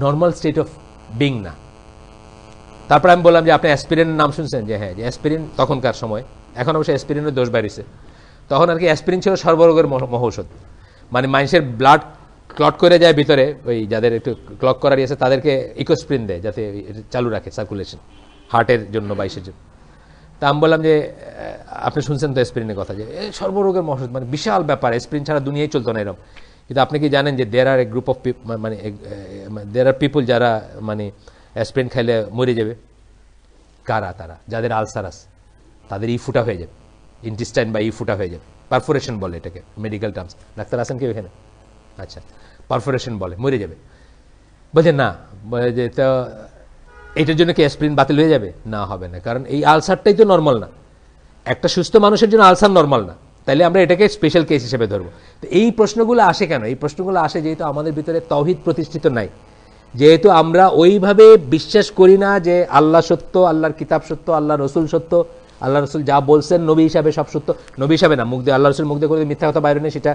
নর্মাল স্টেট অফ বিং না। তারপর আমি বললাম যে আপনি অ্যাসপিরিনের নাম শুনছেন? যে হ্যাঁ, যে অ্যাসপিরিন তখনকার সময়, এখন অবশ্য অ্যাসপিরিনের দোষ বাড়িছে, তখন আর কি অ্যাসপিরিন ছিল সর্বরোগের মহৌষধ। মানে মানুষের ব্লাড ক্লট করে যায় ভিতরে, ওই যাদের একটু ক্লক করার ইয়েছে তাদেরকে ইকোস্প্রিন দেয় যাতে চালু রাখে সার্কুলেশন, হার্টের জন্য বা ইসের জন্য। তা আমি বললাম যে আপনি শুনছেন তো অ্যাসপিরিনের কথা, যে সর্বরোগের মহৌষধ, মানে বিশাল ব্যাপার, অ্যাসপিরিন ছাড়া দুনিয়ায় চলতো না এরকম। কিন্তু আপনি কি জানেন যে দেয়ার আর এ গ্রুপ অফ মানে দেয়ার আর পিপুল যারা মানে অ্যাসপিরিন খাইলে মরে যাবে? কারা? তারা যাদের আলসার আছে, তাদের ফুটা হয়ে যাবে, ইন্টেস্টাইন বা ফুটা হয়ে যাবে, পারফোরেশন বলে এটাকে মেডিকেল টার্মস। ডাক্তার আছেন কি এখানে? আচ্ছা, পারফোরেশন বলে, মরে যাবে। বলছে না, বলে যে তো এটার জন্য কি অ্যাসপিরিন বাতিল হয়ে যাবে? না, হবে না, কারণ এই আলসারটাই তো নর্মাল না। একটা সুস্থ মানুষের জন্য আলসার নর্মাল না, তাইলে আমরা এটাকে স্পেশাল কেস হিসেবে ধরবো। তো এই প্রশ্নগুলো আসে কেন? এই প্রশ্নগুলো আসে যেহেতু আমাদের ভিতরে তাওহীদ প্রতিষ্ঠিত নাই, যেহেতু আমরা ওইভাবে বিশ্বাস করি না যে আল্লাহ সত্য, আল্লাহর কিতাব সত্য, আল্লাহ রসুল সত্য, আল্লাহ রসুল যা বলছেন নবী হিসাবে সব সত্য। নবী হিসাবে না, মুখ দিয়ে আল্লাহ রসুল মুখ দিয়ে করে মিথ্যা কথা বাইরে নেই, সেটা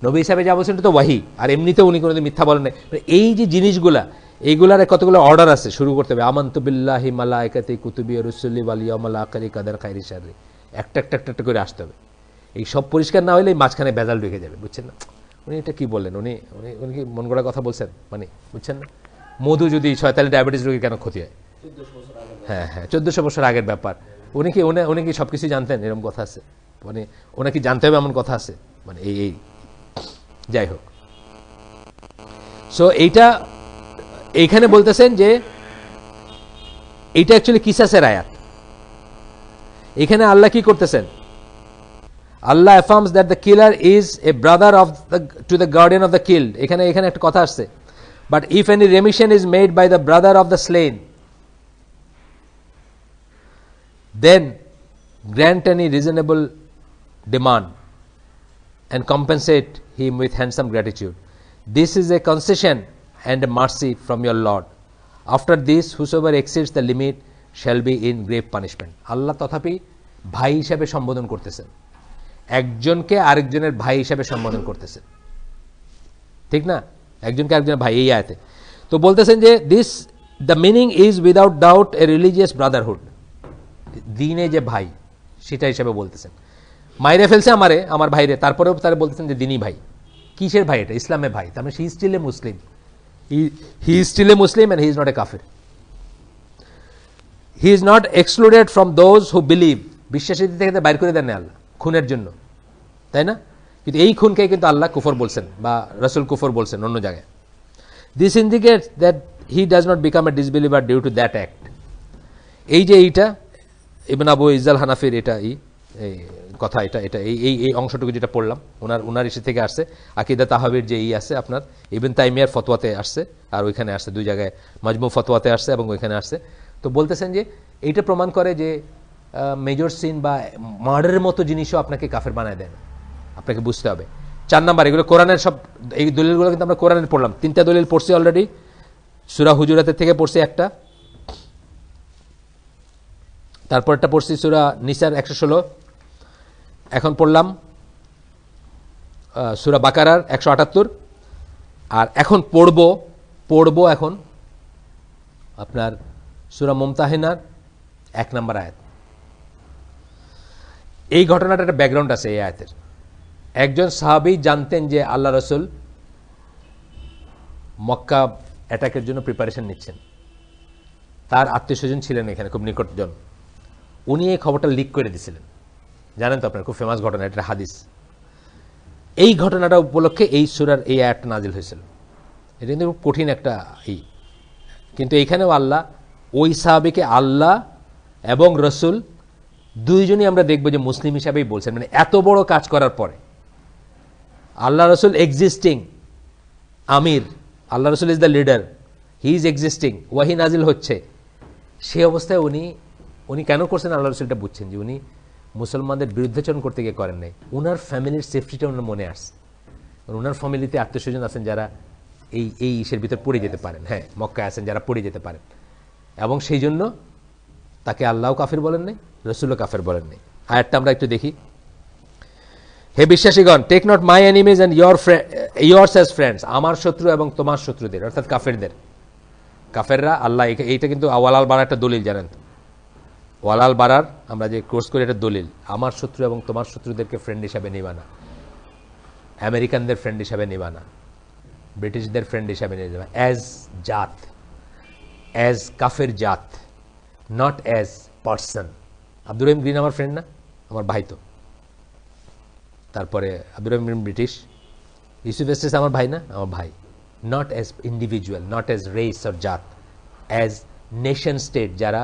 নবী হিসাবে যা বলছেন এটা তো ওয়াহি, আর এমনিতেও উনি কোনোদিন মিথ্যা বলেন নাই। এই যে জিনিসগুলা, এইগুলার কতগুলো অর্ডার আছে, শুরু করতে হবে আমানতু বিল্লাহি মালাইকাতি কুতুবি রুসুলি ওয়াল ইয়াউমিল আখিরি কাদার খাইরি শাররি, একটা একটা একটা করে আসতে হবে। এই সব পরিষ্কার না হলে মাঝখানে ভেজাল ঢুকে যাবে, বুঝছেন না? উনি এটা কি বললেন? উনি উনি উনি কি মন গড়া কথা বলছেন? মানে বুঝছেন না? মধু যদি ছয়, তাহলে ডায়াবেটিস রোগীর কেন ক্ষতি হয়? হ্যাঁ হ্যাঁ, 1400 বছর আগের ব্যাপার। উনি কি সব কিছু জানতেন? এরকম কথা আছে? মানে ওনাকে জানতে হবে এমন কথা আছে? মানে এই যাই হোক, সো এইটা এইখানে বলতেছেন যে এইটা অ্যাকচুয়ালি কিসাসের আয়াত। এখানে আল্লাহ কি করতেছেন? আল্লাহ affirms that the killer is a brother of to the guardian of the killed. এখানে একটা কথা আসছে, but if any remission is made by the brother of the slain, then grant any reasonable demand and compensate him with handsome gratitude. This is a concession and a mercy from your Lord. After this, whosoever exceeds the limit shall be in grave punishment. আল্লাহ তথাপি ভাই হিসাবে সম্বোধন করতেছেন, একজনকে আরেকজনের ভাই হিসাবে সম্বোধন করতেছেন, ঠিক না? একজনকে আরেকজনের ভাই, এই আয়াতে তো বলতেছেন যে this the meaning is without doubt A religious Brotherhood, দিনে যে ভাই সেটা হিসাবে বলতেছেন। মাইরে ফেলছে আমার ভাইরে, তারপরেও তারা বলতেছেন যে দিনী ভাই। কিসের ভাই? এটা ইসলামের ভাই। তার মানে he is still a Muslim, he is still a Muslim and he is not a কাফির। He is not excluded from those who believe, বিশ্বাসী থেকে বাইর করে দেন আল্লাহ খুনের জন্য, তাই না? কিন্তু এই খুনকে কিন্তু আল্লাহ কুফর বলছেন বা রাসূল কুফর বলছেন অন্য জায়গায়। This indicates that he does not become a disbeliever due to that act. এই যে এইটা ইবনে আবু ইজাল হানাফির এটা এই কথা, এটা এই অংশটুকু যেটা পড়লাম ওনার ইসে থেকে আসছে। আকিদা তাহাবির যে আছে আপনার ইবনে তাইমিয়ার ফতোয়াতে আসছে, আর ওইখানে আসছে, দুই জায়গায় মাজমু ফতোয়াতে আসছে এবং ওইখানে আসছে। তো বলতেছেন যে এইটা প্রমাণ করে যে মেজর সিন বা মার্ডারের মতো জিনিসও আপনাকে কাফের বানায় দেয় না, আপনাকে বুঝতে হবে। 4 নাম্বার, এগুলো কোরআনের সব, এই দলিলগুলো কিন্তু আমরা কোরআনের পড়লাম। 3টা দলিল পড়ছি অলরেডি, সূরা হুজুরাতের থেকে পড়ছি একটা, তারপরটা পড়ছি সূরা নিসার 116, এখন পড়লাম সূরা বাকারার 178, আর এখন পড়বো এখন আপনার সূরা মুমতাহিনার 1 নম্বর আয়াত। এই ঘটনাটা একটা ব্যাকগ্রাউন্ড আছে এই আয়াতের। একজন সাহাবী জানতেন যে আল্লাহ রাসূল মক্কা অ্যাটাকের জন্য প্রিপারেশন নিচ্ছেন, তার আত্মীয়স্বজন ছিলেন এখানে খুব নিকটজন, উনি এই খবরটা লিক করে দিয়েছিলেন, জানেন তো আপনার, খুব ফেমাস ঘটনা, এটা হাদিস। এই ঘটনাটা উপলক্ষে এই সূরার এই আয়াতটা নাজিল হয়েছিল। এটা কিন্তু খুব কঠিন একটা কিন্তু এইখানেও আল্লাহ ওই সাহাবীকে আল্লাহ এবং রাসূল দুইজনই আমরা দেখব যে মুসলিম হিসাবেই বলছেন। মানে এত বড় কাজ করার পরে আল্লাহ রাসূল এক্সিস্টিং আমির, আল্লাহ রাসূল is the leader, he is existing, ওয়াহি নাজিল হচ্ছে, সেই অবস্থায় উনি কেন করছেন আল্লাহ রাসূলটা বুঝছেন যে উনি মুসলমানদের বিরুদ্ধাচরণ করতে গিয়ে করেন নাই, উনার ফ্যামিলির সেফটিটা ওনার মনে আসছে। ওনার ফ্যামিলিতে আত্মীয়স্বজন আছেন যারা এই ইসের ভিতর পড়ে যেতে পারেন, হ্যাঁ মক্কায় আছেন যারা পড়ে যেতে পারেন, এবং সেই জন্য তাকে আল্লাহ কাফির বলেন নাই, রসুলও কাফির বলেন নাই। আয়াতটা আমরা একটু দেখি। হে বিশ্বাসীগণ, take not my enemies and yours as friends, আমার শত্রু এবং তোমার শত্রুদের, অর্থাৎ কাফেরদের। কাফেররা আল্লাহ, এইটা কিন্তু ওয়ালাল বাড়ার একটা দলিল, জানেন তো, ওয়ালাল বাড়ার আমরা যে কোর্স করি এটা দলিল। আমার শত্রু এবং তোমার শত্রুদেরকে ফ্রেন্ড হিসাবে নিবা না, আমেরিকানদের ফ্রেন্ড হিসাবে নিবা না, ব্রিটিশদের ফ্রেন্ড হিসাবে নিয়ে যাবে, অ্যাজ জাত, অ্যাজ কাফের জাত, not as person. Abdur Rahim Green আমার ফ্রেন্ড না, আমার ভাই তো। তারপরে Abdur Rahim Green British, Yusuf Estes আমার ভাই না, আমার ভাই। Not as individual, not as race or জাত, অ্যাজ নেশন স্টেট, যারা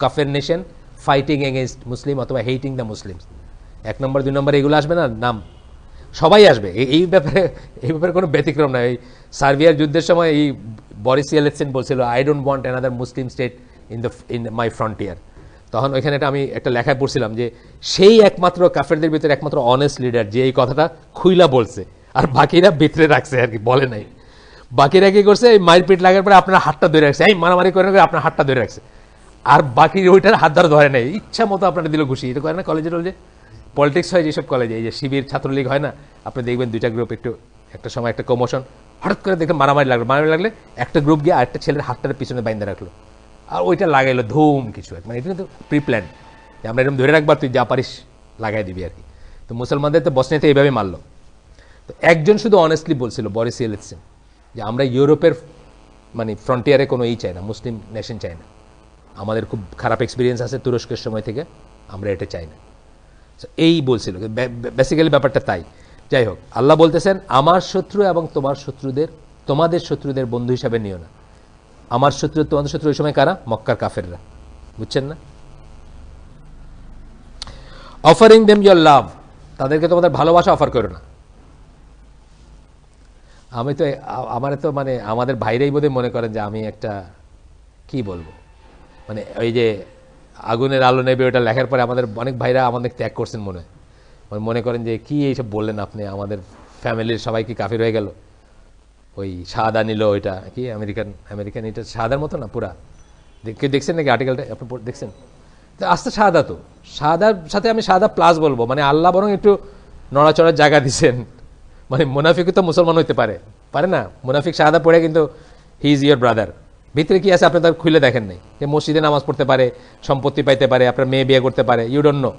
কাফের নেশন, ফাইটিং এগেনস্ট মুসলিম অথবা hating the Muslims. 1 number 2 number এগুলো আসবে না, নাম সবাই আসবে। এই ব্যাপারে কোনো ব্যতিক্রম নাই। এই সার্বিয়ার যুদ্ধের সময় এই বরিস ইয়েলৎসিন বলছিল, I don't want another Muslim state in my frontier. তখন ওইখানে আমি একটা লেখায় পড়ছিলাম যে সেই একমাত্র কাফেরদের ভিতরে একমাত্র অনেস্ট লিডার যে এই কথাটা খুইলা বলছে, আর বাকিরা ভিতরে রাখছে আর কি, বলে নাই। বাকিরা কি করছে, এই মারপিট লাগার পরে আপনার হাতটা ধরে রাখছে, এই মারামারি করে আপনার হাতটা ধরে রাখছে, আর বাকি ওইটার হাত ধরে নেই, ইচ্ছা মতো আপনারা দিল ঘুষি। এটা করে না কলেজে টলেজে, পলিটিক্স হয় যেসব কলেজে, এই যে শিবির ছাত্রলীগ হয় না, আপনি দেখবেন 2টা গ্রুপ একটু একটা সময় একটা কমোশন, হঠাৎ করে দেখবেন মারামারি লাগলে একটা গ্রুপ গিয়ে আরেকটা ছেলের হাতটার পিছনে বাইন্ধে রাখলো, আর ওইটা লাগাইলো ধুম কিছু, মানে এটা কিন্তু প্রি প্ল্যান, যে আমরা এরকম ধরে রাখবার, তুই যা পারিস লাগাই দিবি আর কি। তো মুসলমানদের তো বসনিয়াতে এইভাবে মারলো। তো একজন শুধু অনেস্টলি বলছিল, বরিস ইয়েলৎসিন, যে আমরা ইউরোপের মানে ফ্রন্টিয়ারে কোনো চাই না, মুসলিম নেশন চাই না, আমাদের খুব খারাপ এক্সপিরিয়েন্স আছে তুরস্কের সময় থেকে, আমরা এটা চাই না। এই বলছিল বেসিক্যালি ব্যাপারটা তাই। যাই হোক, আল্লাহ বলতেছেন আমার শত্রু এবং তোমাদের শত্রুদের বন্ধু হিসাবে নিও না। আমার শত্রু তোমাদের শত্রু ওই সময় কারা? মক্কার কাফেররা, বুঝছেন না? অফারিং দেম ইয়োর লাভ, তাদেরকে তোমাদের ভালোবাসা অফার করো না। আমার তো মানে আমাদের ভাইরাই বোধহয় মনে করেন যে আমি একটা কি বলবো, মানে ওই যে আগুনের আলো নেবে ওটা লেখার পরে আমাদের অনেক ভাইরা আমাদের ত্যাগ করছেন মনে করেন যে কি এইসব বললেন আপনি, আমাদের ফ্যামিলির সবাই কি কাফির হয়ে গেল? ওই শাহাদা নিল, ওইটা কি আমেরিকান এটা শাহাদার মতো না পুরা, কেউ দেখছেন নাকি আর্টিকেলটা? আপনি দেখছেন? আস্তে শাহাদা, তো শাহাদার সাথে আমি শাহাদা প্লাস বলবো, মানে আল্লাহ বরং একটু নড়াচড়ার জায়গা দিচ্ছেন। মানে মুনাফিকও তো মুসলমান হইতে পারে না? মুনাফিক শাহাদা পড়ে কিন্তু হি ইজ ইয়োর ব্রাদার। ভিতরে কি আছে আপনি তার খুলে দেখেন নাই, যে মসজিদে নামাজ পড়তে পারে, সম্পত্তি পাইতে পারে, আপনার মেয়ে বিয়ে করতে পারে, ইউ ডোন্ট নো।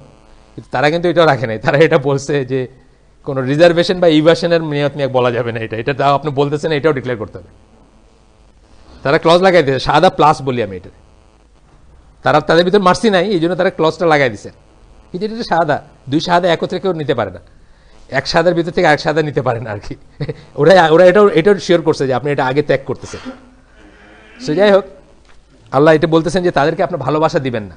তারা কিন্তু এটাও রাখে নাই, তারা এটা বলছে যে কোনো রিজার্ভেশন বা ইভাশনের নিয়ত নিয়ে বলা যাবে না, এটা তাও আপনি বলতেছেন, এটাও ডিক্লেয়ার করতে হবে। তারা ক্লজ লাগাই দিয়েছে, শাহাদা প্লাস বলি আমি এটা। তাদের ভিতরে মার্সি নাই, এই জন্য তারা ক্লজটা লাগাই দিচ্ছে। কিন্তু এটা শাহাদা, 2 শাহাদা একত্রে কেউ নিতে পারে না, এক শাহাদার ভিতর থেকে আরেক শাহাদা নিতে পারে না আর কি। ওরা এটাও শিওর করছে যে আপনি এটা আগে ত্যাগ করতেছেন। সো যাই হোক, আল্লাহ এটা বলতেছেন যে তাদেরকে আপনার ভালোবাসা দিবেন না।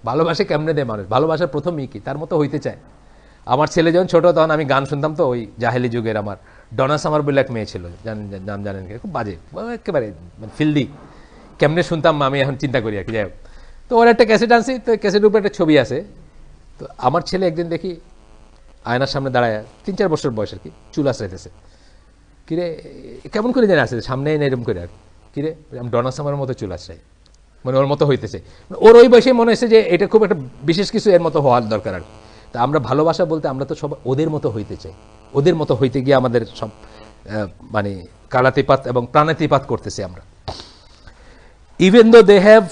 ভালোবাসা কেমনে দেয় মানুষ? ভালোবাসার প্রথমই কি তার মতো হইতে চায়। আমার ছেলে যখন ছোট তখন আমি গান শুনতাম, তো ওই জাহেলি যুগের আমার ডনা সামার বলে এক মেয়ে ছিল, নাম জানেন, খুব বাজে, একেবারে ফিল্দি, কেমনে শুনতাম আমি এখন চিন্তা করি আর কি। যাই হোক, তো ওর একটা ক্যাসেট আনছি, তো ক্যাসেটের উপরে একটা ছবি আছে। তো আমার ছেলে একদিন দেখি আয়নার সামনে দাঁড়ায়, 3-4 বছর বয়স আর কি, চুল আশ্রাইতেছে। কিরে কেমন করে জানে আসে সামনে এনে এরকম করে আর কিরে, আমি ডনা সামার মতো চুল আশ্রাই, মানে ওর মতো হইতেছে। ওর ওই বয়সে মনে হয়েছে যে এটা খুব একটা বিশেষ কিছু এর মতো হওয়ার দরকার আর। তা আমরা ভালোবাসা বলতে আমরা তো সব ওদের মতো হইতে চাই, ওদের মতো হইতে গিয়ে আমাদের সব মানে কালাতিপাত এবং প্রাণাতিপাত করতেছি আমরা। Even though they have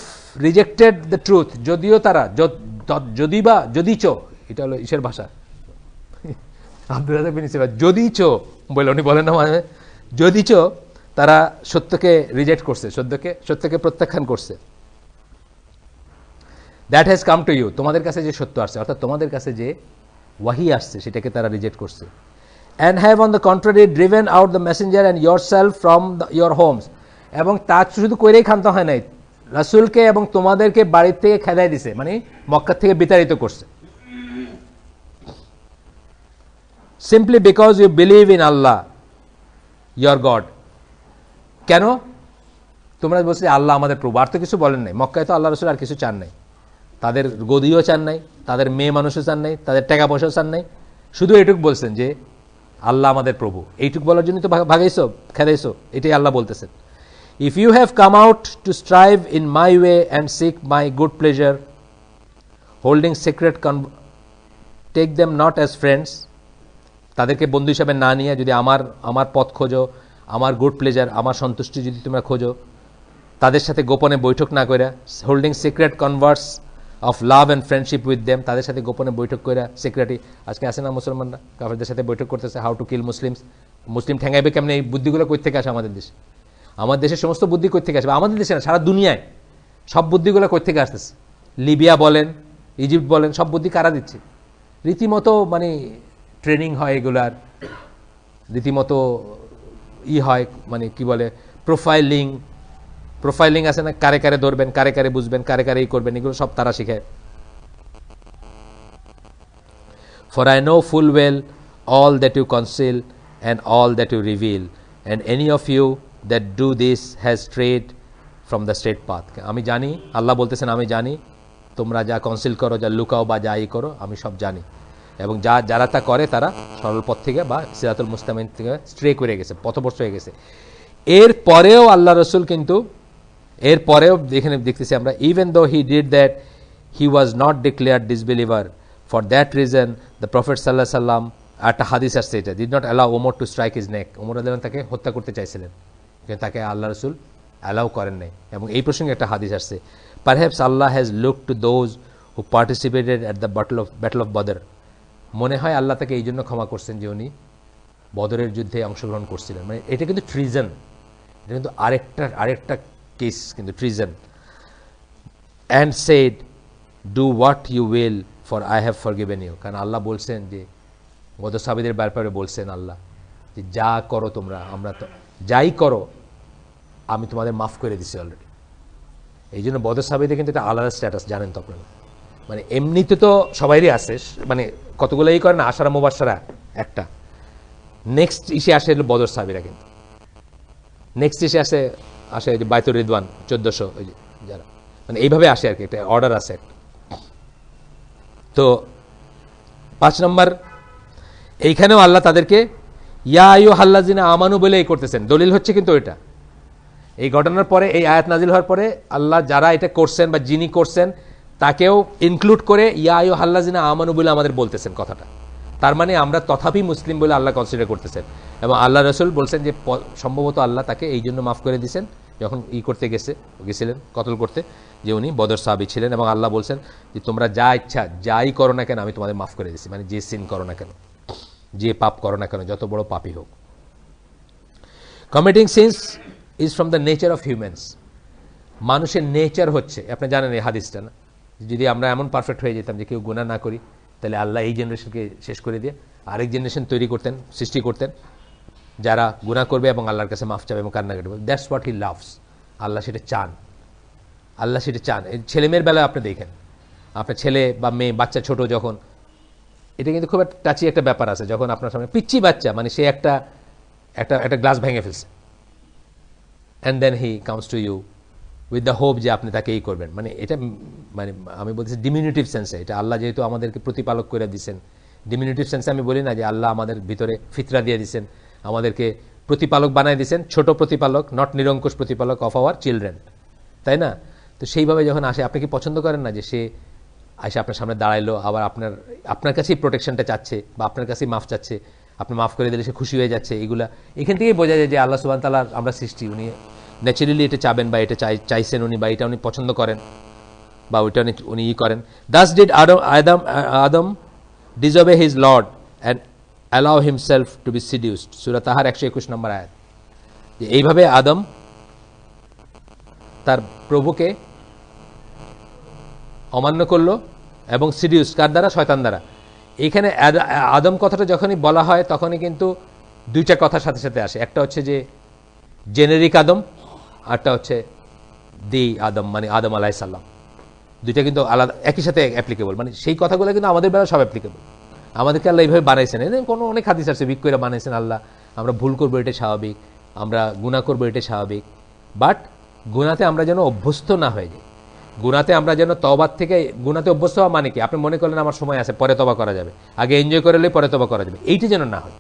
rejected the truth, যদিও তারা যদিচ, এটা হলো ইসের ভাষা, আব্দুল রাজাক বিন ইউসুফ, যদিচ বলে উনি বলেন না, মানে যদিচ তারা সত্যকে রিজেক্ট করছে, সত্যকে প্রত্যাখ্যান করছে। That has come to you, তোমাদের কাছে যে সত্য আসছে, অর্থাৎ তোমাদের কাছে যে ওয়াহি আসছে সেটাকে তারা রিজেক্ট করছে। And have on the contrary driven out the messenger and yourself from your homes, এবং তার শুধু করেই ক্ষান্ত হয় নাই, রাসূলকে এবং তোমাদেরকে বাড়ির থেকে খেদাই দিছে, মানে মক্কা থেকে বিতাড়িত করছে। Simply because you believe in Allah your God. কেন? তোমরা বলছো আল্লাহ আমাদের প্রভু, আর তো কিছু বলেন নাই। মক্কায় তো আল্লাহ রাসূল আর কিছু চান নাই, তাদের গদিও চান নাই, তাদের মেয়ে মানুষও চান নাই, তাদের টাকা পয়সাও চান নাই, শুধু এটুকু বলছেন যে আল্লাহ আমাদের প্রভু, এইটুকু বলার জন্য তো ভাগাইছো খেদাইছো, এটাই আল্লাহ বলতেছেন। If you have come out to strive in my way and seek my good pleasure holding secret take them not as friends, তাদেরকে বন্ধু হিসাবে না নিয়ে যদি আমার পথ খোঁজো, আমার গুড প্লেজার, আমার সন্তুষ্টি যদি তোমরা খোঁজো, তাদের সাথে গোপনে বৈঠক না করে, holding secret Converse of love and friendship with them, তাদের সাথে গোপনে বৈঠক করে, সিক্রেটই আজকে আসে না মুসলমানরা কাফেরদের সাথে বৈঠক করতেছে, হাউ টু কিল মুসলিমস, মুসলিম ঠেঙ্গাইবে কেমন, এই বুদ্ধিগুলো কই থেকে আসে আমাদের দেশে? আমাদের দেশের সমস্ত বুদ্ধি কই থেকে আসবে? আমাদের দেশে না, সারা দুনিয়ায় সব বুদ্ধিগুলো কই থেকে আসতেছে? লিবিয়া বলেন, ইজিপ্ট বলেন, সব বুদ্ধি কারা দিচ্ছে? রীতিমতো মানে ট্রেনিং হয় এগুলার, রীতিমতো হয়, মানে কি বলে প্রোফাইলিং আছে না, কারে কারে ধরবেন, কারে কারে বুঝবেন, কারে কারে করবেন, এগুলো সব তারা শিখায়। For I know full well all that you conceal and all that you reveal, and any of you that do this has strayed from the straight path. আমি জানি, আল্লাহ বলতেছেন আমি জানি তোমরা যা কনসিল করো, যা লুকাও বা যাই করো, আমি সব জানি, এবং যারা তা করে তারা সরল পথ থেকে বা সিরাতুল মুস্তাকিম থেকে স্ট্রে করে গেছে, পথভ্রষ্ট হয়ে গেছে। এর পরেও আল্লাহ রসুল কিন্তু এরপরেও এখানে দেখতেছি আমরা, even though he did that he was not declared disbeliever, for that reason the prophet সাল্লাহ সাল্লাম, একটা হাদিস আসছে এটা, did not allow Omar to strike his neck, Omar রাদিয়াল্লাহু তাকে হত্যা করতে চাইছিলেন, কিন্তু তাকে আল্লাহ রসুল অ্যালাউ করেন নাই। এবং এই প্রসঙ্গে একটা হাদিস আসছে, perhaps Allah has look to those who participated at the battle of Badr, মনে হয় আল্লাহ তাকে এই জন্য ক্ষমা করছেন যে উনি বদরের যুদ্ধে অংশগ্রহণ করছিলেন। মানে এটা কিন্তু ট্রিজন, এটা কিন্তু আরেকটা কেস কিন্তু treason. And said do what you will for I have forgiven you, কারণ আল্লাহ বলছেন যে বদর সাহাবীদের ব্যাপারে বলছেন আল্লাহ যে যা করো তোমরা, আমরা তো যাই করো আমি তোমাদের মাফ করে দিছি অলরেডি। এই জন্য বদর সাহাবীদের কিন্তু এটা আলাদা স্ট্যাটাস, জানেন তো আপনারা। মানে এমনিতে তো সবাইরই আছে, মানে কতগুলো এই করে না, আশারা মুবাশশারা একটা, নেক্সট ইসে আসে বদর সাহাবীরা, কিন্তু নেক্সট ইসে আসে যে বাইতুর রিদওয়ান 1400, ওই যে যারা মানে এইভাবে আসে আর কি, একটা অর্ডার আছে একটা। তো 5 নম্বর, এইখানেও আল্লাহ তাদেরকে ইয়া আইয়ুহাল্লাযিনা আমানু বলে এই করতেছেন, দলিল হচ্ছে কিন্তু এটা এই ঘটনার পরে, এই আয়াত নাজিল হওয়ার পরে আল্লাহ যারা এটা করছেন বা যিনি করছেন তাকেও ইনক্লুড করে ইয়া আইয়ুহাল্লাযিনা আমানু বলে আমাদের বলতেছেন কথাটা। তার মানে আমরা তথাপি মুসলিম বলে আল্লাহ কনসিডার করতেছেন, এবং আল্লাহ রসুল বলছেন যে সম্ভবত আল্লাহ তাকে এই জন্য মাফ করে দিয়েছেন যখন করতে গেছিলেন কতল করতে, যে উনি বদর সাহাবী ছিলেন, এবং আল্লাহ বলছেন যে তোমরা যা ইচ্ছা যাই করো না কেন আমি তোমাদের মাফ করে দিয়েছি, মানে যে সিন করো না কেন, যে পাপ করো না কেন, যত বড় পাপই হোক। Committing sins is from the nature of humans, মানুষের নেচার হচ্ছে, আপনি জানেন এই হাদিসটা না, যদি আমরা এমন পারফেক্ট হয়ে যেতাম যে কেউ গুনাহ না করি, তাহলে আল্লাহ এই জেনারেশনকে শেষ করে দিয়ে আরেক জেনারেশন তৈরি করতেন, সৃষ্টি করতেন, যারা গুনাহ করবে এবং আল্লাহর কাছে মাফ চাবে এবং কান্না করবে। দ্যাটস হোয়াট হি লাভস, আল্লাহ সেটা চান, আল্লাহ সেটা চান। ছেলে মেয়ের বেলায় আপনি দেখেন, আপনার ছেলে বা মেয়ে বাচ্চা ছোট যখন, এটা কিন্তু খুব একটা টাচি একটা ব্যাপার আছে, যখন আপনার সামনে পিচ্চি বাচ্চা, মানে সে একটা গ্লাস ভেঙে ফেলছে, and then he comes to you with the hope যে আপনি তাকে এই করবেন, মানে এটা মানে আমি বলতেছি ডিমিনিটিভ সেন্সে, এটা আল্লাহ যেহেতু আমাদেরকে প্রতিপালক করে দিচ্ছেন, ডিমিনিটিভ সেন্সে আমি বলি না যে আল্লাহ আমাদের ভিতরে ফিতরা দিয়ে দিচ্ছেন, আমাদেরকে প্রতিপালক বানায় দিচ্ছেন, ছোট প্রতিপালক, নট নিরঙ্কুশ প্রতিপালক অফ আওয়ার চিলড্রেন, তাই না? তো সেইভাবে যখন আসে, আপনি কি পছন্দ করেন না যে সে এসে আপনার সামনে দাঁড়াইলো, আবার আপনার কাছেই প্রোটেকশনটা চাচ্ছে বা আপনার কাছেই মাফ চাচ্ছে, আপনি মাফ করে দিলে সে খুশি হয়ে যাচ্ছে, এগুলা এখান থেকেই বোঝা যায় যে আল্লাহ সুবহানাহু ওয়া তাআলার আমরা সৃষ্টি, উনি ন্যাচারালি এটা চাবেন বা এটা চাইছেন উনি, বা এটা উনি পছন্দ করেন বা ওইটা উনি করেন। Thus did Adam disobey his lord and allow himself to be seduced, সূরা তাহার 121 নম্বর আয়াত। যে এইভাবে আদম তার প্রভুকে অমান্য করলো এবং সিডিউস কার দ্বারা? শয়তান দ্বারা। এইখানে আদম কথাটা যখনই বলা হয় তখনই কিন্তু দুইটা কথার সাথে সাথে আসে, একটা হচ্ছে যে জেনেরিক আদম, আরটা হচ্ছে দি আদম, মানে আদম আলাইহিস সালাম, দুইটা কিন্তু আলাদা, একই সাথে অ্যাপ্লিকেবল, মানে সেই কথাগুলো কিন্তু আমাদের বেলা সব অ্যাপ্লিকেবল। আমাদেরকে আল্লাহ এইভাবে বানাইছেন, কোনো অনেক হাদিস আছে, বিক করে বানাইছেন আল্লাহ, আমরা ভুল করবো এটা স্বাভাবিক, আমরা গুনাহ করবো এটা স্বাভাবিক, বাট গুনাতে আমরা যেন অভ্যস্ত না হয়ে যাই, গুনাতে আমরা যেন তওবার থেকে, গুনাতে অভ্যস্ত হওয়া মানে কি, আপনি মনে করলেন আমার সময় আছে পরে তওবা করা যাবে, আগে এনজয় করে নিলে পরে তওবা করা যাবে, এইটা যেন না হয়,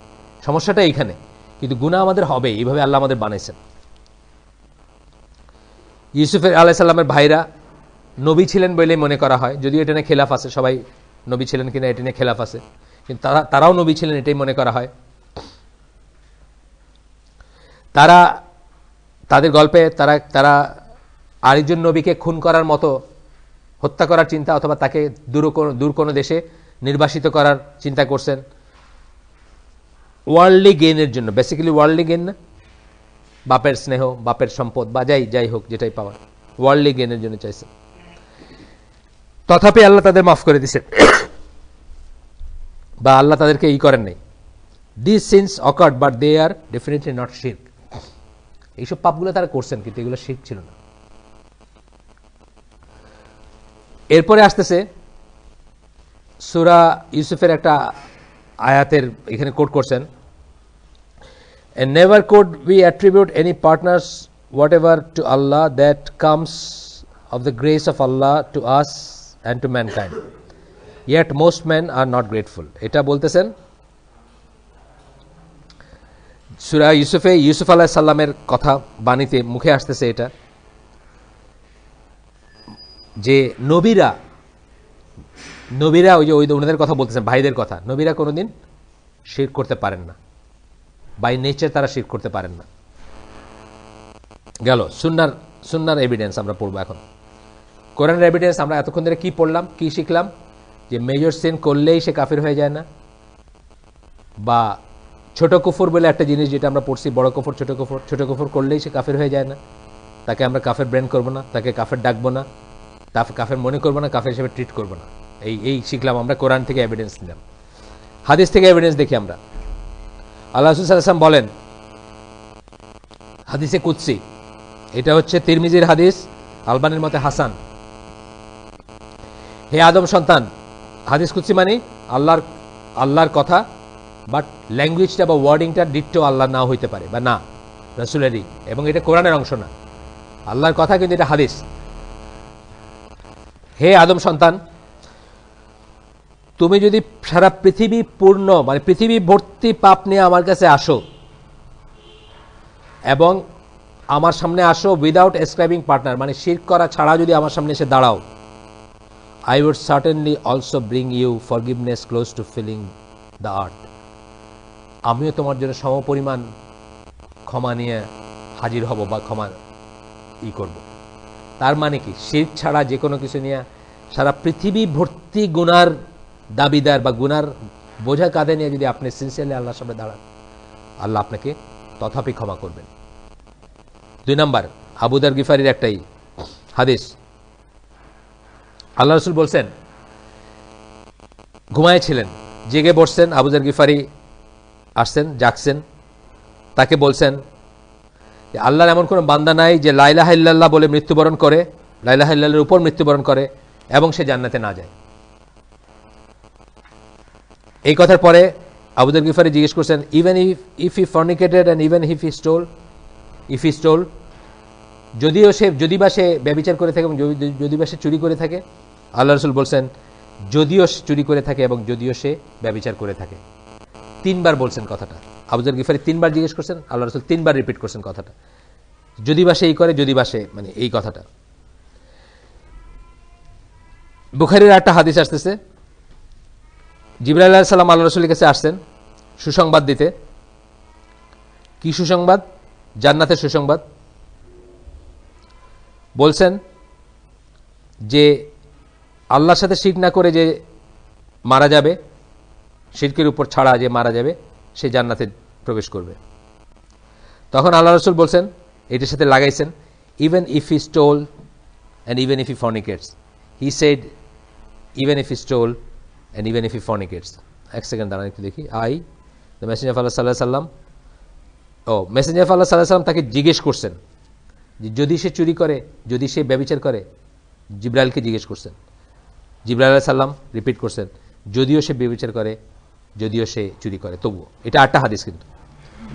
সমস্যাটা এইখানে। কিন্তু গুনাহ আমাদের হবে, এইভাবে আল্লাহ আমাদের বানাইছেন। ইউসুফ আলাইহিস সালামের ভাইরা নবী ছিলেন বলেই মনে করা হয়, যদিও এটা নিয়ে খেলাফ আছে, সবাই নবী ছিলেন কিনা এটা নিয়ে খেলাফ আছে, কিন্তু তারাও নবী ছিলেন এটাই মনে করা হয়। তাদের গল্পে তারা আরেকজন নবীকে খুন করার মতো, হত্যা করার চিন্তা অথবা তাকে দূর কোনো দেশে নির্বাসিত করার চিন্তা করছেন ওয়ার্ল্ডলি গেইনের জন্য। বেসিক্যালি ওয়ার্ল্ডলি গেইন না, বাপের স্নেহ, বাপের সম্পদ বা যাই হোক, যেটাই পাওয়ার, ওয়ার্ল্ডলি গেইনের জন্য চাইছেন। তথাপি আল্লাহ তাদের মাফ করে দিয়েছেন, বা আল্লাহ তাদেরকে করেন নাই। This sins occurred but they are definitely not শিরক। এইসব পাপগুলো তারা করছেন, কিন্তু এগুলো শিরক ছিল না। এরপরে আসতেছে সূরা ইউসুফের একটা আয়াতের এখানে কোট করছেন, and never could we attribute any partners whatever to Allah that comes of the grace of Allah to us and to mankind, yet most men are not grateful. এটা বলতেছেন সূরা ইউসুফে, ইউসুফ আলাইহিস সালামের কথা বাণীতে মুখে আসতেছে এটা, যে নবীরা ওই যে ওনাদের কথা বলতেছেন, ভাইদের কথা, নবীরা কোনোদিন শিরক করতে পারেন না, বাই নেচার তারা শিরক করতে পারেন না। গেল সুন্নার এভিডেন্স আমরা পড়বো এখন। কোরআনের এভিডেন্স আমরা এতক্ষণ ধরে কি পড়লাম, কি শিখলাম, যে মেজর সিন করলেই সে কাফির হয়ে যায় না, বা ছোট কুফর বলে একটা জিনিস যেটা আমরা পড়ছি, বড় কুফর, ছোট কুফর করলেই সে কাফির হয়ে যায় না, তাকে আমরা কাফের ব্র্যান্ড করবো না, তাকে কাফের ডাকবো না, কাফের মনে করবো না, কাফের হিসেবে ট্রিট করবো না। এই শিখলাম আমরা, কোরআন থেকে এভিডেন্স নিলাম। হাদিস থেকে এভিডেন্স দেখি আমরা। আল্লাহ রাসূল সাল্লাল্লাহু আলাইহি ওয়াসাল্লাম বলেন হাদিসে কুদসি, এটা হচ্ছে তিরমিজির হাদিস, আলবানির মতে হাসান, হে আদম সন্তান, হাদিস কুদসি মানে আল্লাহর কথা, বাট ল্যাঙ্গুয়েজটা বা ওয়ার্ডিংটা ডিট্টো আল্লাহ নাও হইতে পারে, বা না রাসূলেরই, এবং এটা কোরআনের অংশ না, আল্লাহর কথা, কিন্তু এটা হাদিস। হে আদম সন্তান, তুমি যদি সারা পৃথিবী পূর্ণ, মানে পৃথিবী ভর্তি পাপ নিয়ে আমার কাছে আসো এবং আমার সামনে আসো উইদাউট এসক্রাইবিং পার্টনার, মানে শিরক করা ছাড়া যদি আমার সামনে এসে দাঁড়াও, I would certainly also bring you forgiveness close to filling the earth. আমিও তোমার জন্য সমপরিমাণ ক্ষমা নিয়ে হাজির হব বা ক্ষমা করব। তার মানে কি, শিরক ছাড়া যে কোনো কিছু নিয়ে সারা পৃথিবী ভর্তি গুনার দাবিদার বা গুনার বোঝা কাঁধে নিয়ে যদি আপনি সিনসিয়ারলি আল্লাহর সামনে দাঁড়ান, আল্লাহ আপনাকে তথাপি ক্ষমা করবেন। 2 নম্বর, আবু দার গিফারির একটাই হাদিস, আল্লাহ রাসূল বলছেন, ঘুমায়েছিলেন, জেগে বসছেন, আবু দার গিফারি আসছেন, জাগছেন, তাকে বলছেন যে আল্লাহর এমন কোনো বান্দা নাই যে লা ইলাহা ইল্লাল্লাহ বলে মৃত্যুবরণ করে, লা ইলাহা ইল্লাল্লাহর উপর মৃত্যুবরণ করে এবং সে জান্নাতে না যায়। এই কথার পরে আবু যর গিফারি জিজ্ঞেস করছেন, even if he fornicated and even if he stole, যদি বা সে ব্যভিচার করে থাকে এবং যদি বা সে চুরি করে থাকে, আল্লাহ রাসূল বলছেন যদিও চুরি করে থাকে এবং যদিও সে ব্যভিচার করে থাকে। 3 বার বলছেন কথাটা, আবু যর গিফারি 3 বার জিজ্ঞেস করছেন, আল্লাহ রাসূল 3 বার রিপিট করছেন কথাটা, যদি বা সে করে, যদি বা সে, মানে এই কথাটা। বুখারীর একটা হাদিস আসতেছে, জিবরাইল আলাইহিস সালাম আল্লাহ রাসূলের কাছে আসছেন সুসংবাদ দিতে। কি সুসংবাদ? জান্নাতের সুসংবাদ। বলছেন যে আল্লাহর সাথে শিরক না করে যে মারা যাবে, শিরকের উপর ছাড়া যে মারা যাবে, সে জান্নাতে প্রবেশ করবে। তখন আল্লাহ রাসূল বলছেন, এটার সাথে লাগাইছেন, even if he stole and even if he fornicates, he said even if he stole and even if he fornicates. এক সেকেন্ড দাঁড়ান একটু দেখি। the messenger of Allah sallallahu alaihi wasallam, messenger of Allah sallallahu alaihi wasallam তাকে জিজ্ঞেস করছেন যে যদি সে চুরি করে, যদি সে ব্যভিচার করে, জিবরাইলকে জিজ্ঞেস করছেন, জিবরাইল আলাইহিস সালাম রিপিট করছেন যদিও সে ব্যভিচার করে, যদিও সে চুরি করে, তবুও। এটা একটা হাদিস, কিন্তু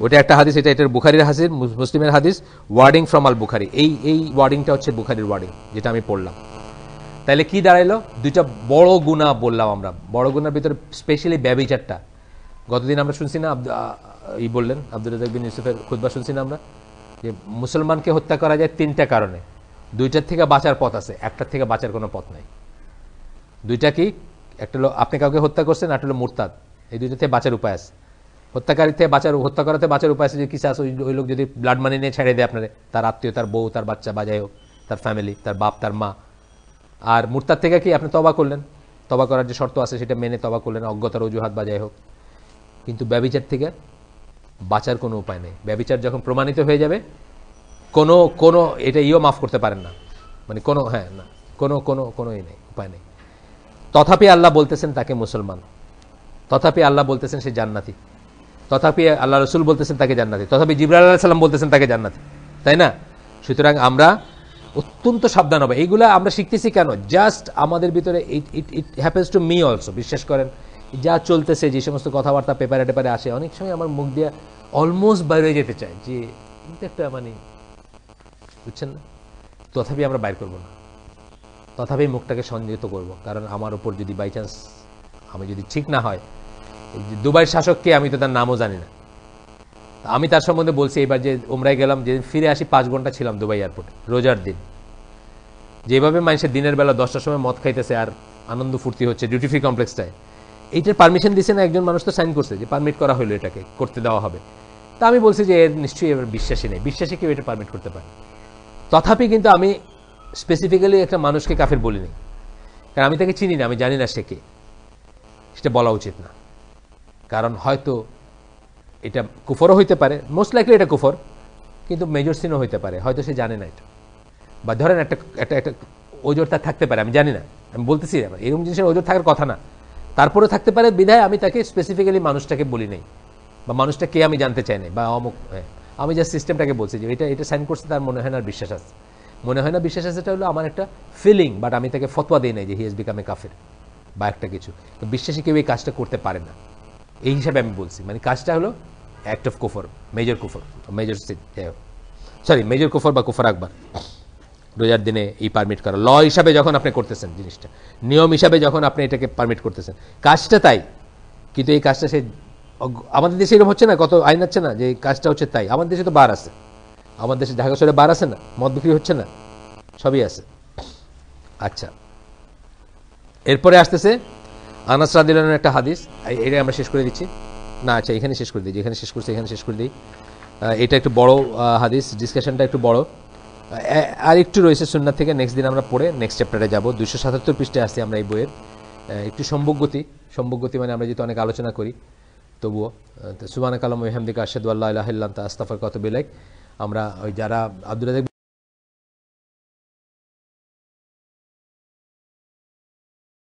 ওটা একটা হাদিস, এটার বুখারীর হাদিস, মুসলিমের হাদিস, ওয়ার্ডিং ফ্রম আল বুখারী। এই ওয়ার্ডিংটা হচ্ছে বুখারীর ওয়ার্ডিং, যেটা আমি পড়লাম। তাইলে কি দাঁড়াইলো? 2টা বড় গুনাহ বললাম আমরা, বড় গুনার ভিতরে স্পেশালি ব্যভিচারটা। গতদিন আমরা শুনছি না, ই বললেন, আব্দুর রাজ্জাক বিন ইউসুফের খুতবা শুনছি না আমরা, যে মুসলমানকে হত্যা করা যায় 3টা কারণে, 2টার থেকে বাঁচার পথ আছে, 1টার থেকে বাঁচার কোনো পথ নাই। 2টা কি? একটা হলো আপনি কাউকে হত্যা করছেন, একটা হলো মুরতাদ। এই 2টা থেকে বাঁচার উপায় আছে। হত্যাকারী থেকে হত্যা করাতে বাঁচার উপায় আছে যে কিছু আছে, ওই লোক যদি ব্লাড মানি নিয়ে ছেড়ে দেয় আপনারে, তার আত্মীয়, তার বউ, তার বাচ্চা, বা যাই হোক তার ফ্যামিলি, তার বাপ, তার মা। আর মুরতাদ থেকে কি? আপনি তওবা করলেন, তওবা করার যে শর্ত আছে সেটা মেনে তওবা করলেন, অজ্ঞতার অজুহাত বা যাই হোক। কিন্তু ব্যভিচার থেকে বাঁচার কোনো উপায় নেই। ব্যভিচার যখন প্রমাণিত হয়ে যাবে, কোনো এটা মাফ করতে পারেন না, মানে কোনো, হ্যাঁ না, কোনো নেই, উপায় নেই। তথাপি আল্লাহ বলতেছেন তাকে মুসলমান, তথাপি আল্লাহ বলতেছেন সে জান্নাতি, তথাপি আল্লাহ রসুল বলতেছেন তাকে জান্নাতি, তথাপি জিবরাইল আলাইহিস সালাম বলতেছেন তাকে জান্নাতি, তাই না? সুতরাং আমরা অত্যন্ত সাবধান হবে। এইগুলা আমরা শিখতেছি কেন? জাস্ট আমাদের ভিতরে it happens to me also. বিশ্বাস করেন, যা চলতেছে, যে সমস্ত কথাবার্তা পেপারে টেপারে আসে, অনেক সময় আমার মুখ দিয়ে অলমোস্ট বাইরে যেতে চায় যে একটা, মানে বুঝছেন না, তথাপি আমরা বাইর করবো না, তথাপি মুখটাকে সংযত করব। কারণ আমার উপর যদি বাই চান্স আমি যদি ঠিক না হয়, দুবাইয়ের শাসককে আমি তো তার নামও জানি না, আমি তার সম্বন্ধে বলছি এবার যে উমরায় গেলাম, যেদিন ফিরে আসি 5 ঘন্টা ছিলাম দুবাই এয়ারপোর্টে, রোজার দিন। যেভাবে মানুষের দিনের বেলা 10টার সময় মদ খাইতেছে আর আনন্দ ফুর্তি হচ্ছে ডিউটি ফ্রি কমপ্লেক্সটায়, এইটার পারমিশন দিচ্ছে না একজন মানুষ, তো সাইন করছে যে পারমিট করা হলো, এটাকে করতে দেওয়া হবে। তা আমি বলছি যে এর নিশ্চয়ই এবার বিশ্বাসী নেই, বিশ্বাসী কেউ এটা পারমিট করতে পারে। তথাপি কিন্তু আমি স্পেসিফিক্যালি একটা মানুষকে কাফের বলিনি, কারণ আমি তাকে চিনি না, আমি জানি না সে কে, সেটা বলা উচিত না। কারণ হয়তো এটা কুফরও হইতে পারে, মোস্ট লাইকলি এটা কুফর, কিন্তু মেজর সিনও হইতে পারে, হয়তো সে জানে না এটা। বা ধরেন একটা ওজোর তার থাকতে পারে, আমি জানি না, আমি বলতেছি এরকম জিনিসের ওজোর থাকার কথা না, তারপরে থাকতে পারে, বিধায় আমি তাকে স্পেসিফিক্যালি মানুষটাকে বলি নাই, বা মানুষটা কে আমি জানতে চাই নাই, বা অমুক, আমি যা সিস্টেমটাকে বলছি যে এটা সাইন করছে, তার মনে হয় না বিশ্বাস আছে, মনে হয় না বিশ্বাস আছে, এটা হলো আমার একটা ফিলিং, বাট আমি তাকে ফতোয়া দিই নাই যে হি হ্যাজ বিকাম এ কাফের বা একটা কিছু। তো বিশ্বাসী কেউ এই কাজটা করতে পারে না, এই হিসাবে আমি বলছি। মানে কাজটা হলো অ্যাক্ট অফ কুফর, মেজর কুফর, মেজর কুফর বা কুফর আকবার। রোজার দিনে এই পারমিট করা ল হিসাবে যখন আপনি করতেছেন, জিনিসটা নিয়ম হিসাবে যখন আপনি এটাকে পারমিট করতেছেন, কাজটা তাই, কিন্তু এই কাজটা সে আমাদের দেশে এরকম হচ্ছে না, কত আইন আছে না যে কাজটা হচ্ছে তাই। আমাদের দেশে তো বার আছে, আমাদের দেশে ঢাকা শহরে বার আছে না, মদ বিক্রি হচ্ছে না, সবই আছে। আচ্ছা, এরপরে আসতেছে আনাস রাদিয়াল্লাহু আনহু একটা হাদিস, এটা আমরা শেষ করে দিচ্ছি না, আচ্ছা এখানে শেষ করে দিই, যেখানে শেষ করছি এখানে শেষ করে দিই। এটা একটু বড় হাদিস, ডিসকাশনটা একটু বড়, আর একটু রয়েছে সুন্নাত থেকে, নেক্সট দিন আমরা পড়ে নেক্সট চ্যাপ্টারে যাব। 277 পৃষ্ঠায় আসছি আমরা এই বইয়ের। একটু সম্ভবগতি মানে আমরা যেহেতু অনেক আলোচনা করি, তবুও সুবহানাকা আল্লাহুম্মা ওয়া বিহামদিকা আশহাদু আল্লা ইলাহা ইল্লা আনতা আস্তাগফিরুকা ওয়া আতুবু ইলাইক। আমরা ওই যারা আব্দুর রাজ্জাক